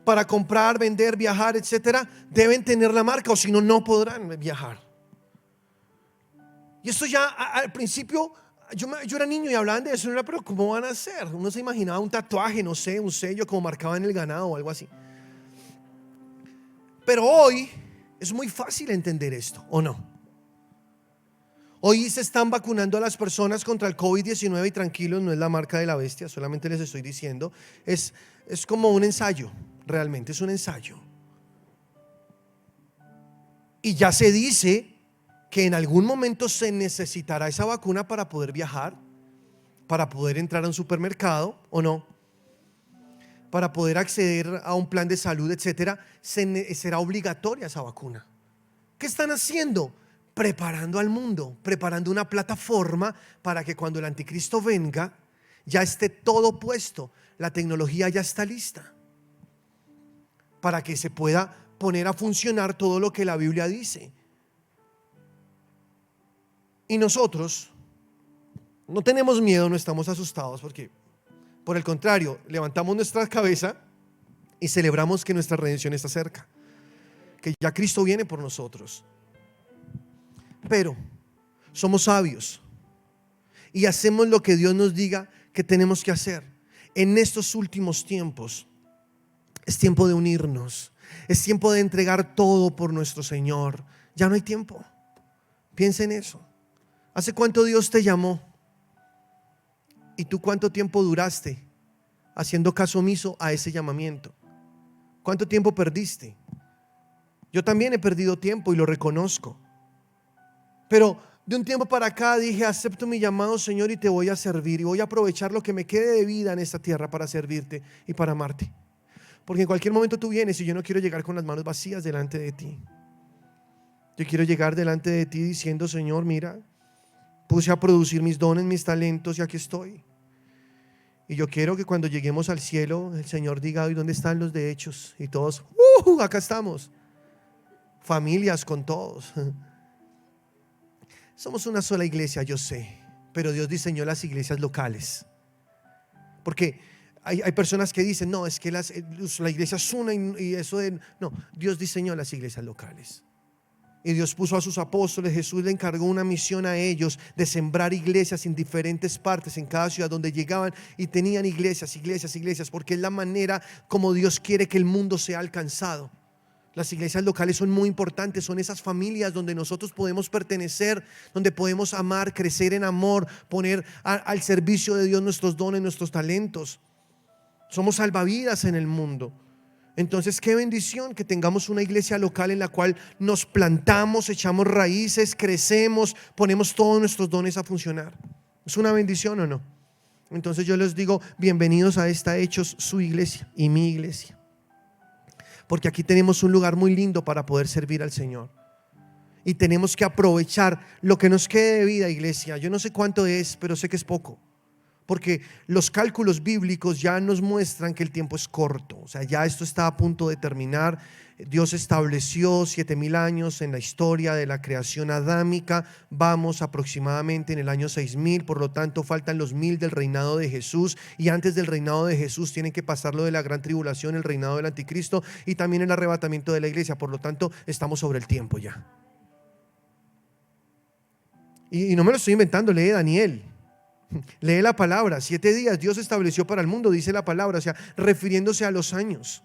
A: para comprar, vender, viajar, etcétera, deben tener la marca, o si no, no podrán viajar. Y esto ya al principio, yo era niño y hablaban de eso, no era, pero ¿cómo van a hacer? Uno se imaginaba un tatuaje, no sé, un sello como marcaba en el ganado o algo así. Pero hoy es muy fácil entender esto, ¿o no? Hoy se están vacunando a las personas contra el COVID-19 y tranquilos, no es la marca de la bestia, solamente les estoy diciendo, es como un ensayo, realmente es un ensayo. Y ya se dice que en algún momento se necesitará esa vacuna para poder viajar, para poder entrar a un supermercado, ¿o no? Para poder acceder a un plan de salud, etcétera, será obligatoria esa vacuna. ¿Qué están haciendo? Preparando al mundo, preparando una plataforma para que cuando el anticristo venga ya esté todo puesto, la tecnología ya está lista para que se pueda poner a funcionar todo lo que la Biblia dice. Y nosotros no tenemos miedo, no estamos asustados, porque por el contrario, levantamos nuestra cabeza y celebramos que nuestra redención está cerca, que ya Cristo viene por nosotros. Pero somos sabios y hacemos lo que Dios nos diga que tenemos que hacer. En estos últimos tiempos es tiempo de unirnos, es tiempo de entregar todo por nuestro Señor. Ya no hay tiempo. Piensa en eso. ¿Hace cuánto Dios te llamó? ¿Y tú cuánto tiempo duraste haciendo caso omiso a ese llamamiento? ¿Cuánto tiempo perdiste? Yo también he perdido tiempo y lo reconozco. Pero de un tiempo para acá dije: acepto mi llamado, Señor, y te voy a servir. Y voy a aprovechar lo que me quede de vida en esta tierra para servirte y para amarte. Porque en cualquier momento tú vienes y yo no quiero llegar con las manos vacías delante de ti. Yo quiero llegar delante de ti diciendo: Señor, mira, puse a producir mis dones, mis talentos, y aquí estoy. Y yo quiero que cuando lleguemos al cielo el Señor diga: ¿y dónde están los de Hechos? Y todos, acá estamos. Familias con todos. Somos una sola iglesia, yo sé, pero Dios diseñó las iglesias locales. Porque hay personas que dicen: no, es que la iglesia es una y eso de... No, Dios diseñó las iglesias locales. Y Dios puso a sus apóstoles, Jesús le encargó una misión a ellos de sembrar iglesias en diferentes partes, en cada ciudad donde llegaban, y tenían iglesias, porque es la manera como Dios quiere que el mundo sea alcanzado. Las iglesias locales son muy importantes, son esas familias donde nosotros podemos pertenecer, donde podemos amar, crecer en amor, poner al servicio de Dios nuestros dones, nuestros talentos. Somos salvavidas en el mundo. Entonces, qué bendición que tengamos una iglesia local en la cual nos plantamos, echamos raíces, crecemos, ponemos todos nuestros dones a funcionar. ¿Es una bendición o no? Entonces yo les digo: bienvenidos a esta Hechos, su iglesia y mi iglesia. Porque aquí tenemos un lugar muy lindo para poder servir al Señor. Y tenemos que aprovechar lo que nos quede de vida, iglesia. Yo no sé cuánto es, pero sé que es poco. Porque los cálculos bíblicos ya nos muestran que el tiempo es corto. O sea, ya esto está a punto de terminar. Dios estableció 7,000 años en la historia de la creación adámica. Vamos aproximadamente en el año 6,000. Por lo tanto, faltan los 1,000 del reinado de Jesús. Y antes del reinado de Jesús tienen que pasar lo de la gran tribulación, el reinado del anticristo y también el arrebatamiento de la iglesia. Por lo tanto, estamos sobre el tiempo ya. Y no me lo estoy inventando, lee Daniel. Lee la palabra. 7 días Dios estableció para el mundo, dice la palabra, o sea, refiriéndose a los años.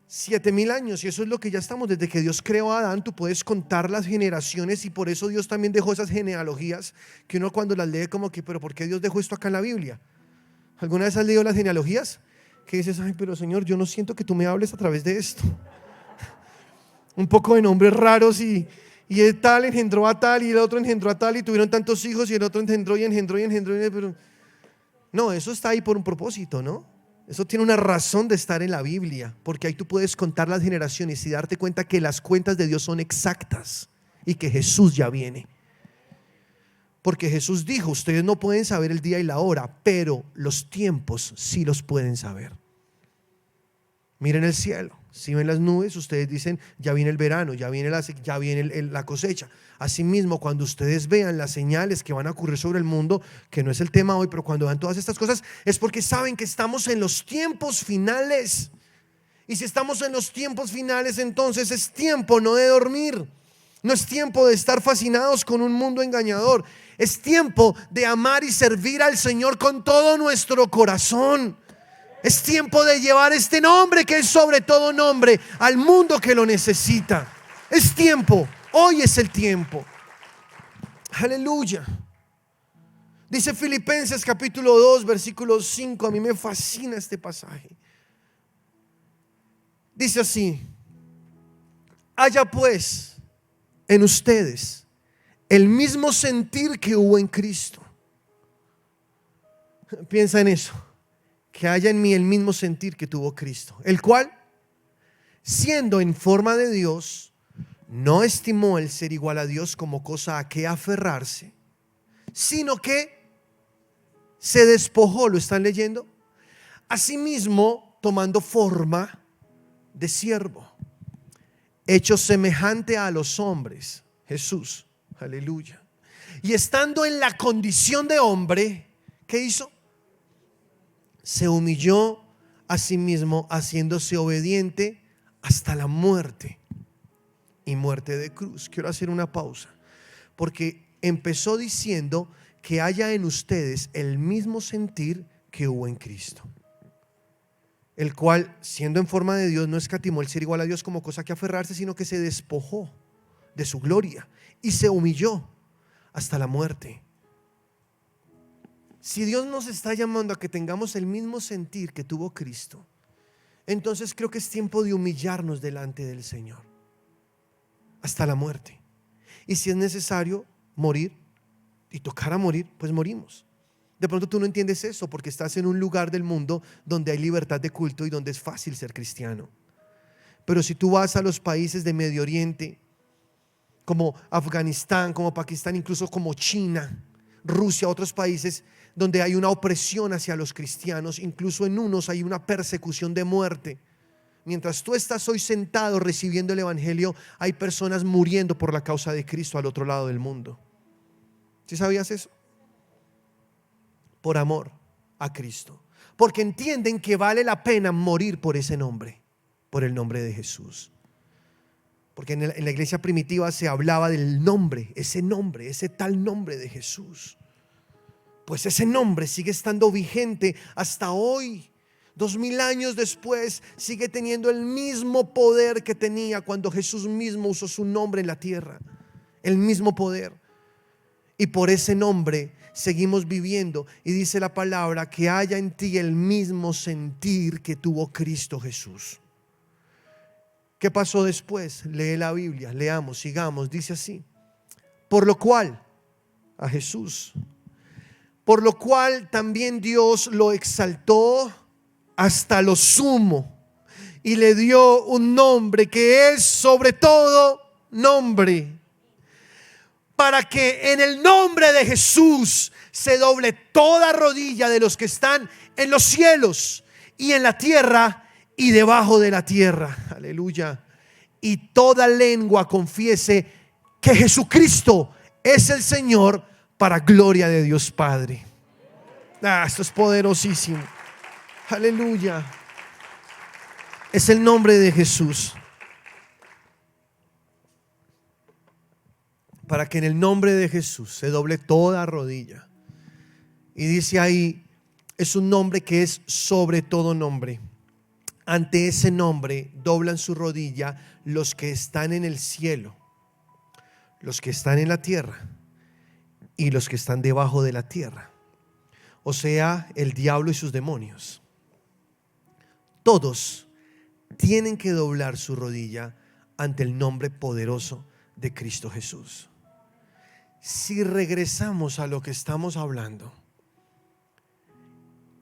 A: 7,000 años, y eso es lo que ya estamos. Desde que Dios creó a Adán, tú puedes contar las generaciones, y por eso Dios también dejó esas genealogías que uno cuando las lee como que: pero ¿por qué Dios dejó esto acá en la Biblia? ¿Alguna vez has leído las genealogías? Que dices: ay, pero Señor, yo no siento que tú me hables a través de esto. Un poco de nombres raros y el tal engendró a tal y el otro engendró a tal y tuvieron tantos hijos y el otro engendró y engendró y engendró, pero no, eso está ahí por un propósito, ¿no? Eso tiene una razón de estar en la Biblia, porque ahí tú puedes contar las generaciones y darte cuenta que las cuentas de Dios son exactas y que Jesús ya viene. Porque Jesús dijo: ustedes no pueden saber el día y la hora, pero los tiempos sí los pueden saber. Miren el cielo, si ven las nubes, ustedes dicen: ya viene el verano, ya viene la cosecha. Asimismo, cuando ustedes vean las señales que van a ocurrir sobre el mundo, que no es el tema hoy, pero cuando vean todas estas cosas, es porque saben que estamos en los tiempos finales. Y si estamos en los tiempos finales, entonces es tiempo no de dormir, no es tiempo de estar fascinados con un mundo engañador, es tiempo de amar y servir al Señor con todo nuestro corazón. Es tiempo de llevar este nombre que es sobre todo nombre al mundo que lo necesita. Es tiempo, hoy es el tiempo. Aleluya. Dice Filipenses capítulo 2 versículo 5. A mí me fascina este pasaje. Dice así: haya pues en ustedes el mismo sentir que hubo en Cristo. Piensa en eso. Que haya en mí el mismo sentir que tuvo Cristo, el cual, siendo en forma de Dios, no estimó el ser igual a Dios como cosa a que aferrarse, sino que se despojó. ¿Lo están leyendo? Asimismo, tomando forma de siervo, hecho semejante a los hombres, Jesús, aleluya. Y estando en la condición de hombre, ¿qué hizo? Se humilló a sí mismo, haciéndose obediente hasta la muerte, y muerte de cruz. Quiero hacer una pausa, porque empezó diciendo que haya en ustedes el mismo sentir que hubo en Cristo, el cual, siendo en forma de Dios, no escatimó el ser igual a Dios como cosa que aferrarse, sino que se despojó de su gloria y se humilló, hasta la muerte. Si Dios nos está llamando a que tengamos el mismo sentir que tuvo Cristo, entonces creo que es tiempo de humillarnos delante del Señor hasta la muerte. Y si es necesario morir y tocar a morir, pues morimos. De pronto tú no entiendes eso porque estás en un lugar del mundo donde hay libertad de culto y donde es fácil ser cristiano. Pero si tú vas a los países de Medio Oriente, como Afganistán, como Pakistán, incluso como China, Rusia, otros países donde hay una opresión hacia los cristianos, incluso en unos hay una persecución de muerte. Mientras tú estás hoy sentado recibiendo el evangelio, hay personas muriendo por la causa de Cristo al otro lado del mundo. ¿Sí sabías eso? Por amor a Cristo, porque entienden que vale la pena morir por ese nombre, por el nombre de Jesús. Porque en la iglesia primitiva se hablaba del nombre, ese tal nombre de Jesús. Pues ese nombre sigue estando vigente hasta hoy. 2000 años después sigue teniendo el mismo poder que tenía cuando Jesús mismo usó su nombre en la tierra. El mismo poder. Y por ese nombre seguimos viviendo. Y dice la palabra que haya en ti el mismo sentir que tuvo Cristo Jesús. ¿Qué pasó después? Lee la Biblia, leamos, sigamos. Dice así: por lo cual, a Jesús, por lo cual también Dios lo exaltó hasta lo sumo y le dio un nombre que es sobre todo nombre, para que en el nombre de Jesús se doble toda rodilla de los que están en los cielos y en la tierra y debajo de la tierra. Aleluya. Y toda lengua confiese que Jesucristo es el Señor, para gloria de Dios Padre. Esto es poderosísimo. Aleluya. Es el nombre de Jesús. Para que en el nombre de Jesús se doble toda rodilla. Y dice ahí, es un nombre que es sobre todo nombre. Ante ese nombre doblan su rodilla los que están en el cielo, los que están en la tierra y los que están debajo de la tierra. O sea, el diablo y sus demonios. Todos tienen que doblar su rodilla ante el nombre poderoso de Cristo Jesús. Si regresamos a lo que estamos hablando,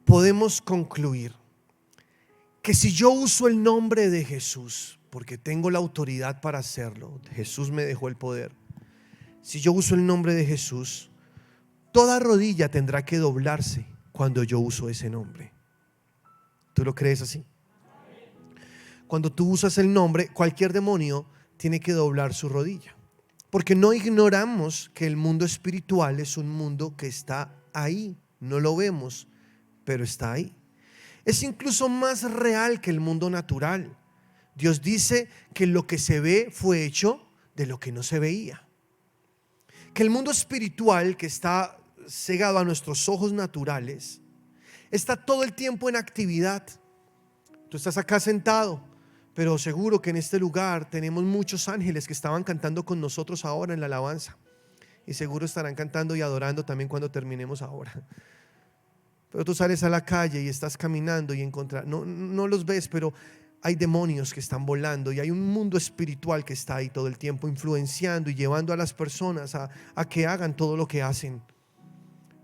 A: podemos concluir que si yo uso el nombre de Jesús, porque tengo la autoridad para hacerlo, Jesús me dejó el poder. Si yo uso el nombre de Jesús, toda rodilla tendrá que doblarse cuando yo uso ese nombre. ¿Tú lo crees así? Cuando tú usas el nombre, cualquier demonio tiene que doblar su rodilla. Porque no ignoramos que el mundo espiritual es un mundo que está ahí. No lo vemos, pero está ahí. Es incluso más real que el mundo natural. Dios dice que lo que se ve fue hecho de lo que no se veía. Que el mundo espiritual, que está cegado a nuestros ojos naturales, está todo el tiempo en actividad. Tú estás acá sentado, pero seguro que en este lugar tenemos muchos ángeles que estaban cantando con nosotros ahora en la alabanza. Y seguro estarán cantando y adorando también cuando terminemos ahora. Pero tú sales a la calle y estás caminando y no los ves, pero hay demonios que están volando y hay un mundo espiritual que está ahí todo el tiempo influenciando y llevando a las personas a que hagan todo lo que hacen.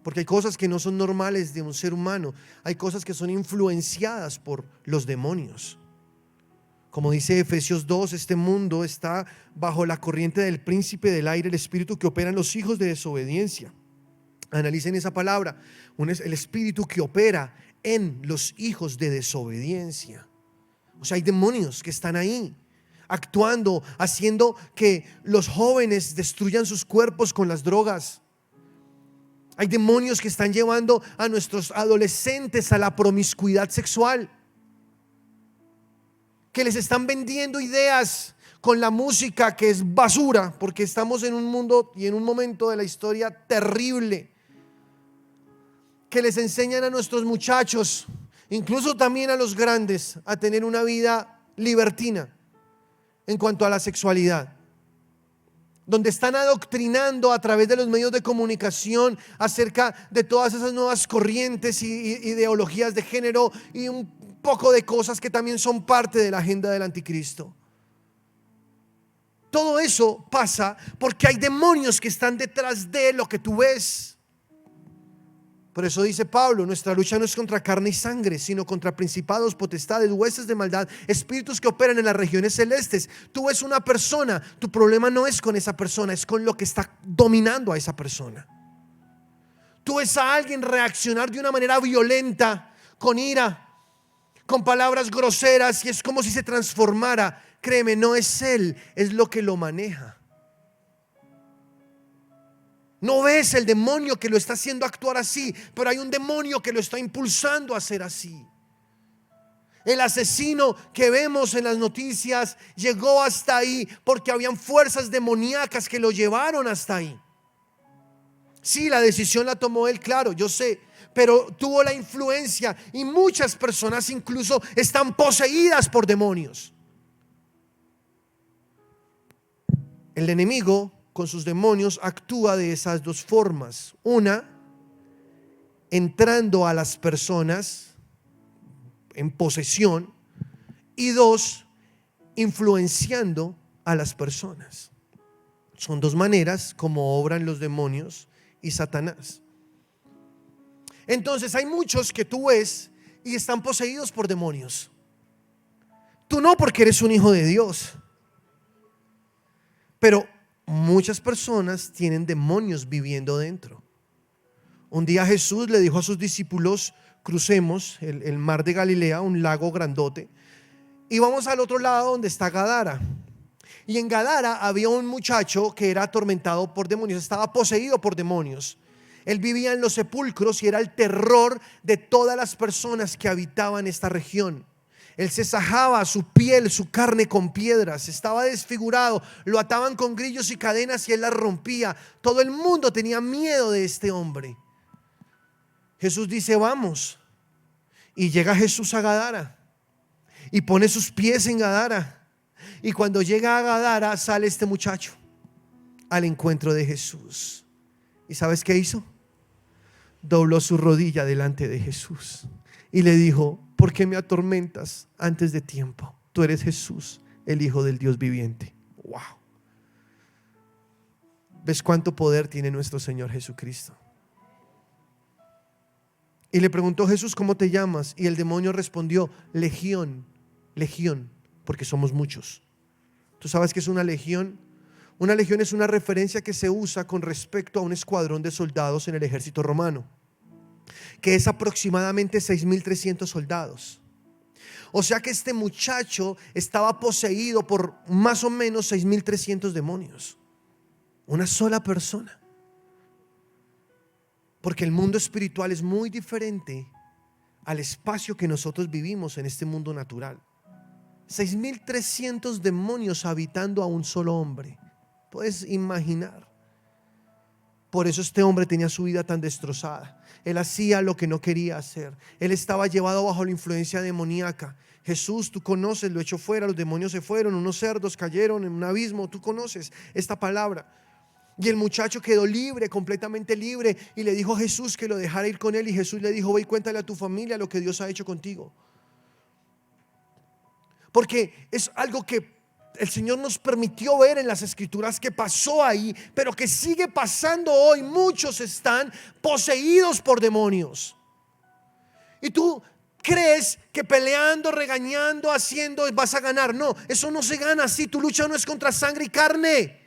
A: Porque hay cosas que no son normales de un ser humano, hay cosas que son influenciadas por los demonios. Como dice Efesios 2, este mundo está bajo la corriente del príncipe del aire, el espíritu que opera en los hijos de desobediencia. Analicen esa palabra, el espíritu que opera en los hijos de desobediencia. O sea, hay demonios que están ahí, actuando, haciendo que los jóvenes destruyan sus cuerpos con las drogas. Hay demonios que están llevando a nuestros adolescentes a la promiscuidad sexual, que les están vendiendo ideas con la música que es basura, porque estamos en un mundo y en un momento de la historia terrible, que les enseñan a nuestros muchachos, incluso también a los grandes, a tener una vida libertina en cuanto a la sexualidad. donde están adoctrinando a través de los medios de comunicación acerca de todas esas nuevas corrientes y ideologías de género y un poco de cosas que también son parte de la agenda del anticristo. Todo eso pasa porque hay demonios que están detrás de lo que tú ves. Por eso dice Pablo, nuestra lucha no es contra carne y sangre, sino contra principados, potestades, huestes de maldad, espíritus que operan en las regiones celestes. Tú ves una persona, tu problema no es con esa persona, es con lo que está dominando a esa persona. Tú ves a alguien reaccionar de una manera violenta, con ira, con palabras groseras, y es como si se transformara. Créeme, no es él, es lo que lo maneja. No ves el demonio que lo está haciendo actuar así, pero hay un demonio que lo está impulsando a hacer así. El asesino que vemos en las noticias llegó hasta ahí porque habían fuerzas demoníacas que lo llevaron hasta ahí. Sí, la decisión la tomó él, claro, yo sé, pero tuvo la influencia y muchas personas incluso están poseídas por demonios. El enemigo con sus demonios actúa de esas dos formas. Una, entrando a las personas en posesión, y dos, influenciando a las personas. Son dos maneras como obran los demonios y Satanás. Entonces hay muchos que tú ves y están poseídos por demonios. Tú no, porque eres un hijo de Dios, pero muchas personas tienen demonios viviendo dentro. Un día Jesús le dijo a sus discípulos: crucemos el mar de Galilea, un lago grandote, y vamos al otro lado donde está Gadara. Y en Gadara había un muchacho que era atormentado por demonios, estaba poseído por demonios. Él vivía en los sepulcros y era el terror de todas las personas que habitaban esta región. Él se sajaba su piel, su carne con piedras, estaba desfigurado, lo ataban con grillos y cadenas y él las rompía. Todo el mundo tenía miedo de este hombre. Jesús dice: vamos. Y llega Jesús a Gadara y pone sus pies en Gadara. Y cuando llega a Gadara, sale este muchacho al encuentro de Jesús. ¿Y sabes qué hizo? Dobló su rodilla delante de Jesús y le dijo: ¿por qué me atormentas antes de tiempo? Tú eres Jesús, el Hijo del Dios viviente. Wow. ¿Ves cuánto poder tiene nuestro Señor Jesucristo? Y le preguntó Jesús: ¿cómo te llamas? Y el demonio respondió: Legión, Legión, porque somos muchos. ¿Tú sabes qué es una legión? Una legión es una referencia que se usa con respecto a un escuadrón de soldados en el ejército romano, que es aproximadamente 6.300 soldados. O sea que este muchacho estaba poseído por más o menos 6.300 demonios. Una sola persona. Porque el mundo espiritual es muy diferente al espacio que nosotros vivimos en este mundo natural. 6.300 demonios habitando a un solo hombre. Puedes imaginar. Por eso este hombre tenía su vida tan destrozada. Él hacía lo que no quería hacer. Él estaba llevado bajo la influencia demoníaca. Jesús, tú conoces, lo echó fuera, los demonios se fueron, unos cerdos cayeron en un abismo. Tú conoces esta palabra. Y el muchacho quedó libre, completamente libre, y le dijo a Jesús que lo dejara ir con él. Y Jesús le dijo: ve y cuéntale a tu familia lo que Dios ha hecho contigo. Porque es algo que el Señor nos permitió ver en las escrituras que pasó ahí, pero que sigue pasando hoy. Muchos están poseídos por demonios. Y tú crees que peleando, regañando, haciendo vas a ganar. No, eso no se gana así. Tu lucha no es contra sangre y carne.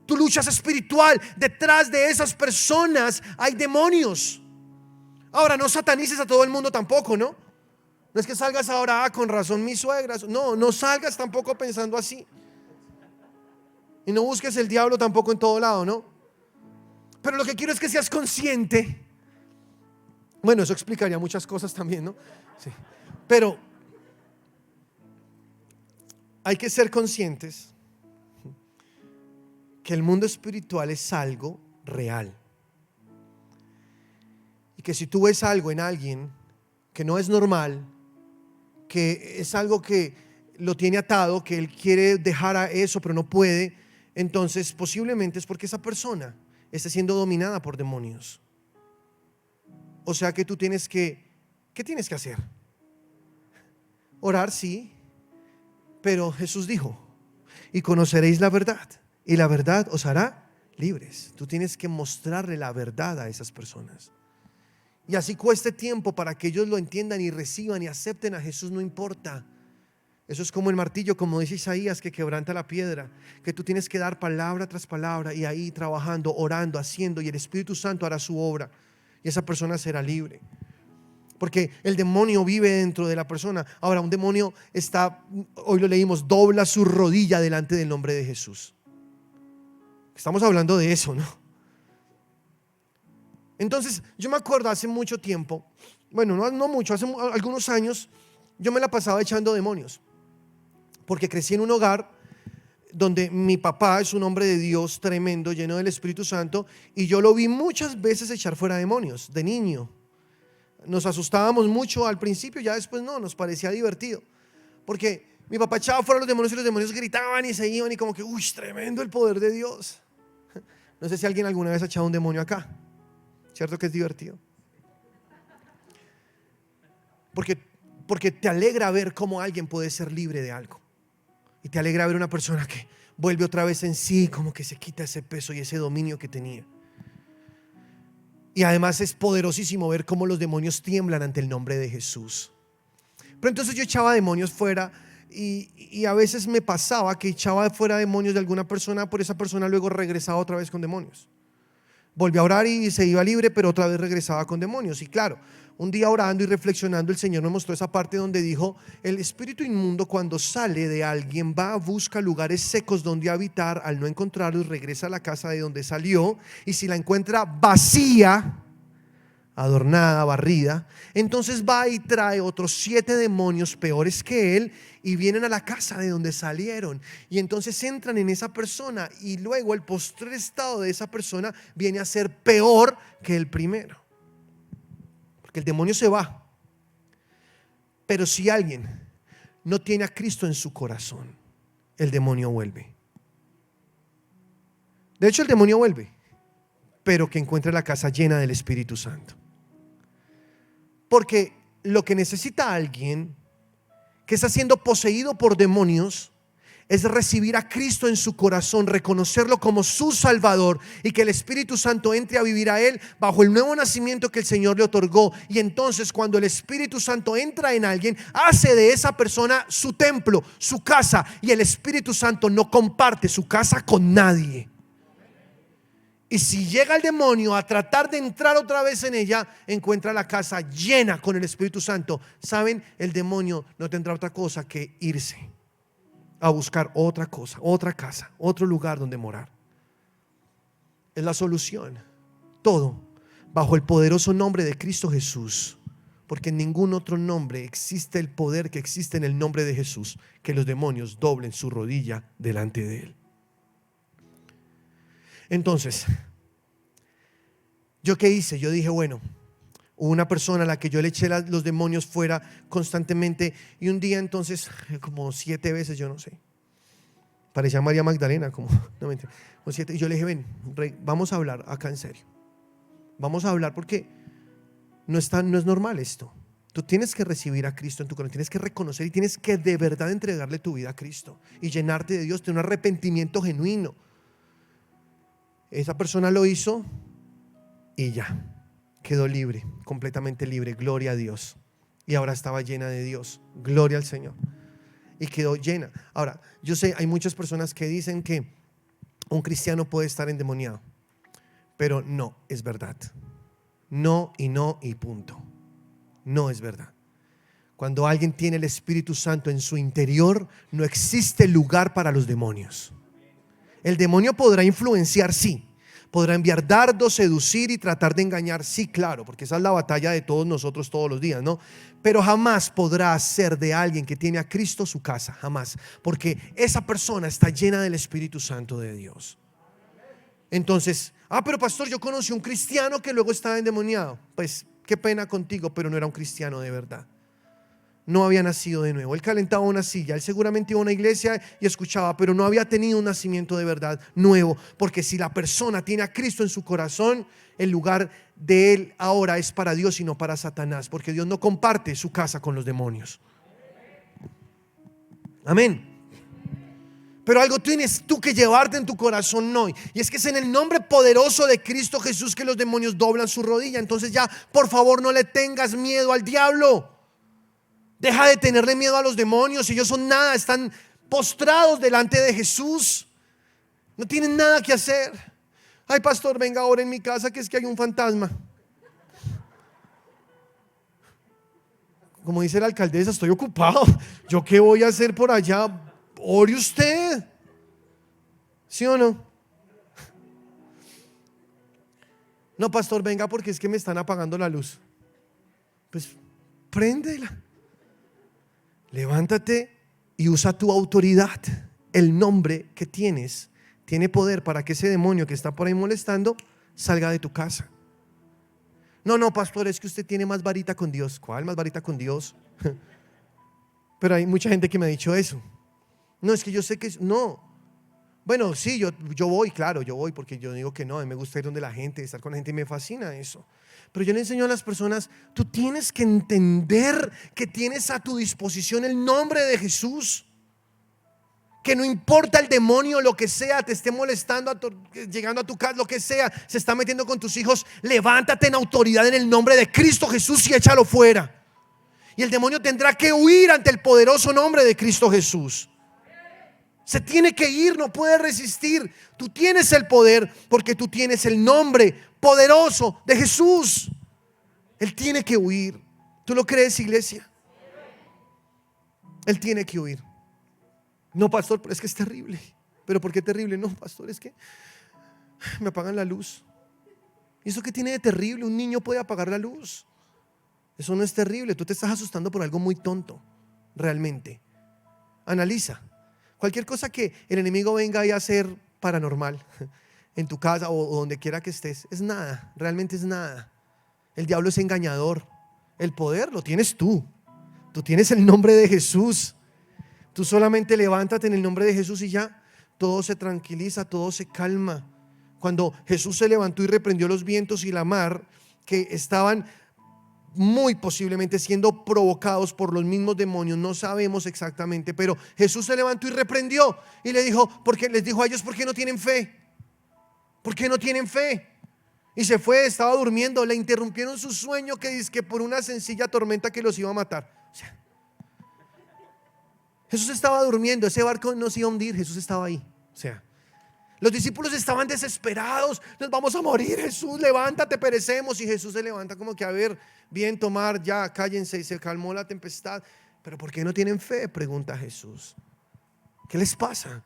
A: Tu lucha es espiritual. Detrás de esas personas hay demonios. Ahora, no satanices a todo el mundo tampoco, ¿no? No es que salgas ahora: con razón mis suegras. No, no salgas tampoco pensando así. Y no busques el diablo tampoco en todo lado, ¿no? Pero lo que quiero es que seas consciente. Bueno, eso explicaría muchas cosas también, ¿no? Sí. Pero hay que ser conscientes que el mundo espiritual es algo real. Y que si tú ves algo en alguien que no es normal, que es algo que lo tiene atado, que él quiere dejar a eso pero no puede, entonces posiblemente es porque esa persona está siendo dominada por demonios. O sea que tú tienes que, ¿qué tienes que hacer? Orar, sí, pero Jesús dijo, y conoceréis la verdad, y la verdad os hará libres. Tú tienes que mostrarle la verdad a esas personas. Y así cueste tiempo para que ellos lo entiendan y reciban y acepten a Jesús, no importa. Eso es como el martillo, como dice Isaías, que quebranta la piedra, que tú tienes que dar palabra tras palabra y ahí trabajando, orando, haciendo, y el Espíritu Santo hará su obra y esa persona será libre. Porque el demonio vive dentro de la persona. Ahora, un demonio está, hoy lo leímos, dobla su rodilla delante del nombre de Jesús. Estamos hablando de eso, ¿no? Entonces, yo me acuerdo hace mucho tiempo, bueno, no mucho, hace algunos años, yo me la pasaba echando demonios. Porque crecí en un hogar donde mi papá es un hombre de Dios tremendo, lleno del Espíritu Santo, y yo lo vi muchas veces echar fuera demonios, de niño. Nos asustábamos mucho al principio, ya después no, nos parecía divertido. Porque mi papá echaba fuera los demonios y los demonios gritaban y se iban y como que, uy, tremendo el poder de Dios. No sé si alguien alguna vez ha echado un demonio acá. ¿Cierto que es divertido? Porque te alegra ver cómo alguien puede ser libre de algo. Y te alegra ver una persona que vuelve otra vez en sí, como que se quita ese peso y ese dominio que tenía. Y además es poderosísimo ver cómo los demonios tiemblan ante el nombre de Jesús. Pero entonces yo echaba demonios fuera y a veces me pasaba que echaba fuera demonios de alguna persona, por esa persona luego regresaba otra vez con demonios. Volví a orar y se iba libre, pero otra vez regresaba con demonios. Y claro, un día orando y reflexionando, el Señor me mostró esa parte donde dijo: el espíritu inmundo cuando sale de alguien va, busca lugares secos donde habitar, al no encontrarlos regresa a la casa de donde salió, y si la encuentra vacía, adornada, barrida, entonces va y trae otros 7 demonios peores que él y vienen a la casa de donde salieron, y entonces entran en esa persona, y luego el postrer estado de esa persona viene a ser peor que el primero, porque el demonio se va. Pero si alguien no tiene a Cristo en su corazón, el demonio vuelve. De hecho, el demonio vuelve, pero que encuentre la casa llena del Espíritu Santo. Porque lo que necesita alguien que está siendo poseído por demonios es recibir a Cristo en su corazón, reconocerlo como su Salvador, y que el Espíritu Santo entre a vivir a él bajo el nuevo nacimiento que el Señor le otorgó. Y entonces cuando el Espíritu Santo entra en alguien, hace de esa persona su templo, su casa, y el Espíritu Santo no comparte su casa con nadie. Y si llega el demonio a tratar de entrar otra vez en ella, encuentra la casa llena con el Espíritu Santo. ¿Saben? El demonio no tendrá otra cosa que irse a buscar otra cosa, otra casa, otro lugar donde morar. Es la solución. Todo bajo el poderoso nombre de Cristo Jesús. Porque en ningún otro nombre existe el poder que existe en el nombre de Jesús, que los demonios doblen su rodilla delante de él. Entonces, ¿yo qué hice? Yo dije, bueno, hubo una persona a la que yo le eché los demonios fuera constantemente, y un día entonces, como 7 veces, yo no sé, parecía María Magdalena, como 7, y yo le dije: ven, Rey, vamos a hablar acá en serio. Vamos a hablar porque no es normal esto. Tú tienes que recibir a Cristo en tu corazón, tienes que reconocer y tienes que de verdad entregarle tu vida a Cristo y llenarte de Dios, de un arrepentimiento genuino. Esa persona lo hizo y ya quedó libre, completamente libre, gloria a Dios. Y ahora estaba llena de Dios, gloria al Señor. Y quedó llena. Ahora, yo sé, hay muchas personas que dicen que un cristiano puede estar endemoniado, pero no es verdad. No y punto. No es verdad. Cuando alguien tiene el Espíritu Santo en su interior, no existe lugar para los demonios. El demonio podrá influenciar, sí. Podrá enviar dardos, seducir y tratar de engañar, sí, claro, porque esa es la batalla de todos nosotros todos los días, ¿no? Pero jamás podrá hacer de alguien que tiene a Cristo su casa, jamás, porque esa persona está llena del Espíritu Santo de Dios. Entonces, pero pastor, yo conocí un cristiano que luego estaba endemoniado. Pues qué pena contigo, pero no era un cristiano de verdad. no había nacido de nuevo. Él calentaba una silla, él seguramente iba a una iglesia y escuchaba, pero no había tenido un nacimiento de verdad nuevo, porque si la persona tiene a Cristo en su corazón, el lugar de él ahora es para Dios y no para Satanás, porque Dios no comparte su casa con los demonios. Amén. Pero algo tienes tú que llevarte en tu corazón hoy, y es que es en el nombre poderoso de Cristo Jesús que los demonios doblan su rodilla. Entonces ya, por favor, no le tengas miedo al diablo. Deja de tenerle miedo a los demonios. Ellos son nada, están postrados delante de Jesús. No tienen nada que hacer. Ay, pastor, venga ahora en mi casa, que es que hay un fantasma. Como dice la alcaldesa, estoy ocupado. ¿Yo qué voy a hacer por allá? Ore usted. ¿Sí o no? No, pastor, venga porque es que me están apagando la luz. Pues préndela. Levántate y usa tu autoridad. El nombre que tienes tiene poder para que ese demonio que está por ahí molestando salga de tu casa. No, pastor, es que usted tiene más varita con Dios. ¿Cuál más varita con Dios? Pero hay mucha gente que me ha dicho eso. No, es que yo sé que no. Bueno, sí, yo voy, claro, yo voy porque yo digo que no, a mí me gusta ir donde la gente, estar con la gente, y me fascina eso. Pero yo le enseño a las personas, tú tienes que entender que tienes a tu disposición el nombre de Jesús. Que no importa el demonio, lo que sea, te esté molestando, llegando a tu casa, lo que sea, se está metiendo con tus hijos, levántate en autoridad en el nombre de Cristo Jesús y échalo fuera. Y el demonio tendrá que huir ante el poderoso nombre de Cristo Jesús. Se tiene que ir, no puede resistir. Tú tienes el poder porque tú tienes el nombre poderoso de Jesús. Él tiene que huir. ¿Tú lo crees, iglesia? Él tiene que huir. No, pastor, pero es que es terrible. ¿Pero por qué terrible? No, pastor, es que me apagan la luz. ¿Y eso qué tiene de terrible? Un niño puede apagar la luz. Eso no es terrible. Tú te estás asustando por algo muy tonto. Realmente. Analiza. Cualquier cosa que el enemigo venga a hacer paranormal en tu casa o donde quiera que estés, es nada, realmente es nada. El diablo es engañador. El poder lo tienes tú. Tú tienes el nombre de Jesús. Tú solamente levántate en el nombre de Jesús y ya todo se tranquiliza, todo se calma. Cuando Jesús se levantó y reprendió los vientos y la mar, que estaban muy posiblemente siendo provocados por los mismos demonios, no sabemos exactamente, pero Jesús se levantó y reprendió y le dijo, porque les dijo a ellos, ¿por qué no tienen fe? ¿Por qué no tienen fe? Y se fue, estaba durmiendo, le interrumpieron su sueño, que dice que por una sencilla tormenta que los iba a matar. O sea, Jesús estaba durmiendo, ese barco no se iba a hundir, Jesús estaba ahí. O sea, los discípulos estaban desesperados, nos vamos a morir, Jesús, levántate, perecemos. Y Jesús se levanta como que, a ver, viento, mar, ya cállense, y se calmó la tempestad. Pero ¿por qué no tienen fe?, pregunta Jesús. ¿Qué les pasa?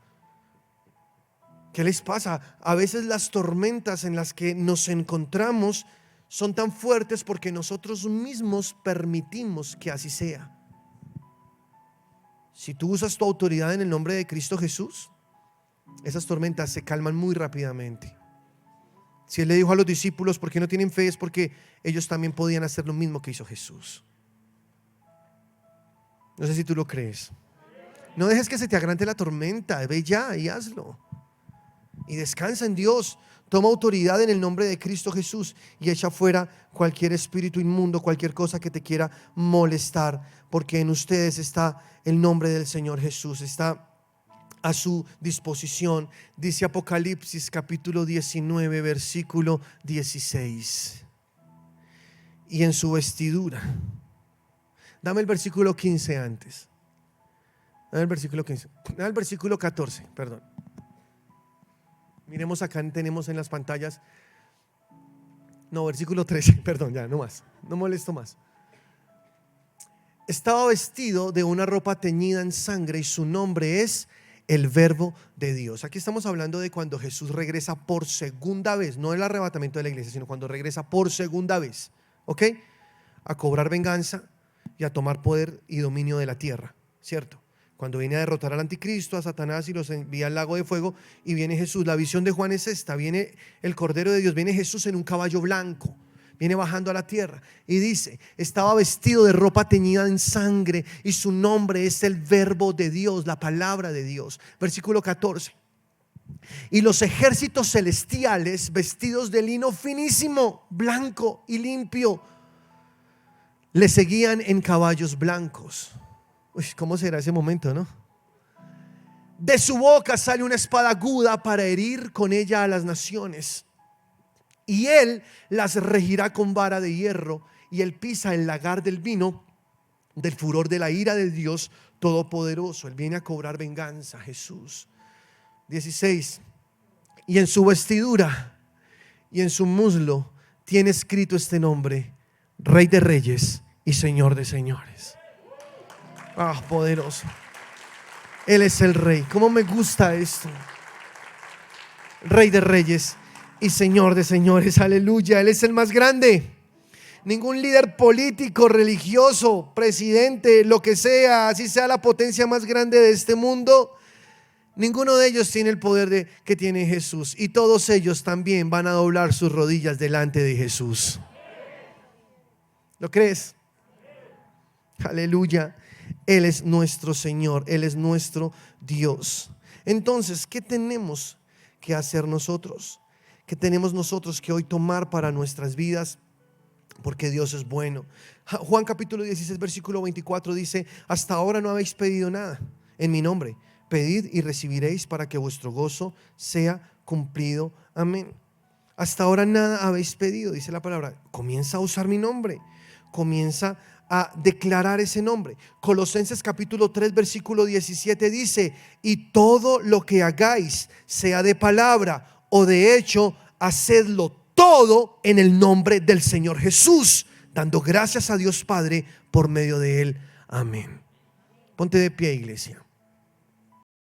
A: ¿Qué les pasa? A veces las tormentas en las que nos encontramos son tan fuertes porque nosotros mismos permitimos que así sea. Si tú usas tu autoridad en el nombre de Cristo Jesús, esas tormentas se calman muy rápidamente. Si Él le dijo a los discípulos, ¿por qué no tienen fe?, es porque ellos también podían hacer lo mismo que hizo Jesús. No sé si tú lo crees. No dejes que se te agrande la tormenta. Ve ya y hazlo. Y descansa en Dios. Toma autoridad en el nombre de Cristo Jesús y echa fuera cualquier espíritu inmundo, cualquier cosa que te quiera molestar, porque en ustedes está el nombre del Señor Jesús. Está a su disposición. Dice Apocalipsis capítulo 19 versículo 16. Y en su vestidura. Dame el versículo 15 antes. Dame el versículo 15. Dame el versículo 14, perdón. Miremos acá, tenemos en las pantallas. No, versículo 13, perdón, ya, no más. No molesto más. Estaba vestido de una ropa teñida en sangre y su nombre es el Verbo de Dios. Aquí estamos hablando de cuando Jesús regresa por segunda vez, no el arrebatamiento de la iglesia, sino cuando regresa por segunda vez, ¿ok? A cobrar venganza y a tomar poder y dominio de la tierra, ¿cierto? Cuando viene a derrotar al anticristo, a Satanás, y los envía al lago de fuego, y viene Jesús. La visión de Juan es esta: viene el Cordero de Dios, viene Jesús en un caballo blanco. Viene bajando a la tierra y dice, estaba vestido de ropa teñida en sangre y su nombre es el Verbo de Dios, la palabra de Dios. Versículo 14. Y los ejércitos celestiales, vestidos de lino finísimo, blanco y limpio, le seguían en caballos blancos. Uy, ¿cómo será ese momento, no? De su boca sale una espada aguda para herir con ella a las naciones. Y él las regirá con vara de hierro, y él pisa el lagar del vino del furor de la ira de Dios Todopoderoso. Él viene a cobrar venganza, Jesús. 16. Y en su vestidura y en su muslo tiene escrito este nombre: Rey de Reyes y Señor de Señores. Ah, poderoso. Él es el Rey. ¿Cómo me gusta esto? Rey de Reyes y Señor de Señores. Aleluya. Él es el más grande. Ningún líder político, religioso, presidente, lo que sea, así sea la potencia más grande de este mundo, ninguno de ellos tiene el poder que tiene Jesús. Y todos ellos también van a doblar sus rodillas delante de Jesús. ¿Lo crees? Aleluya. Él es nuestro Señor, Él es nuestro Dios. Entonces, ¿qué tenemos que hacer nosotros? ¿Qué tenemos nosotros que hoy tomar para nuestras vidas? Porque Dios es bueno. Juan capítulo 16 versículo 24 dice: hasta ahora no habéis pedido nada en mi nombre. Pedid y recibiréis para que vuestro gozo sea cumplido. Amén. Hasta ahora nada habéis pedido, dice la palabra. Comienza a usar mi nombre. Comienza a declarar ese nombre. Colosenses capítulo 3 versículo 17 dice: y todo lo que hagáis, sea de palabra o de hecho, hacedlo todo en el nombre del Señor Jesús, dando gracias a Dios Padre por medio de Él. Amén. Ponte de pie, iglesia.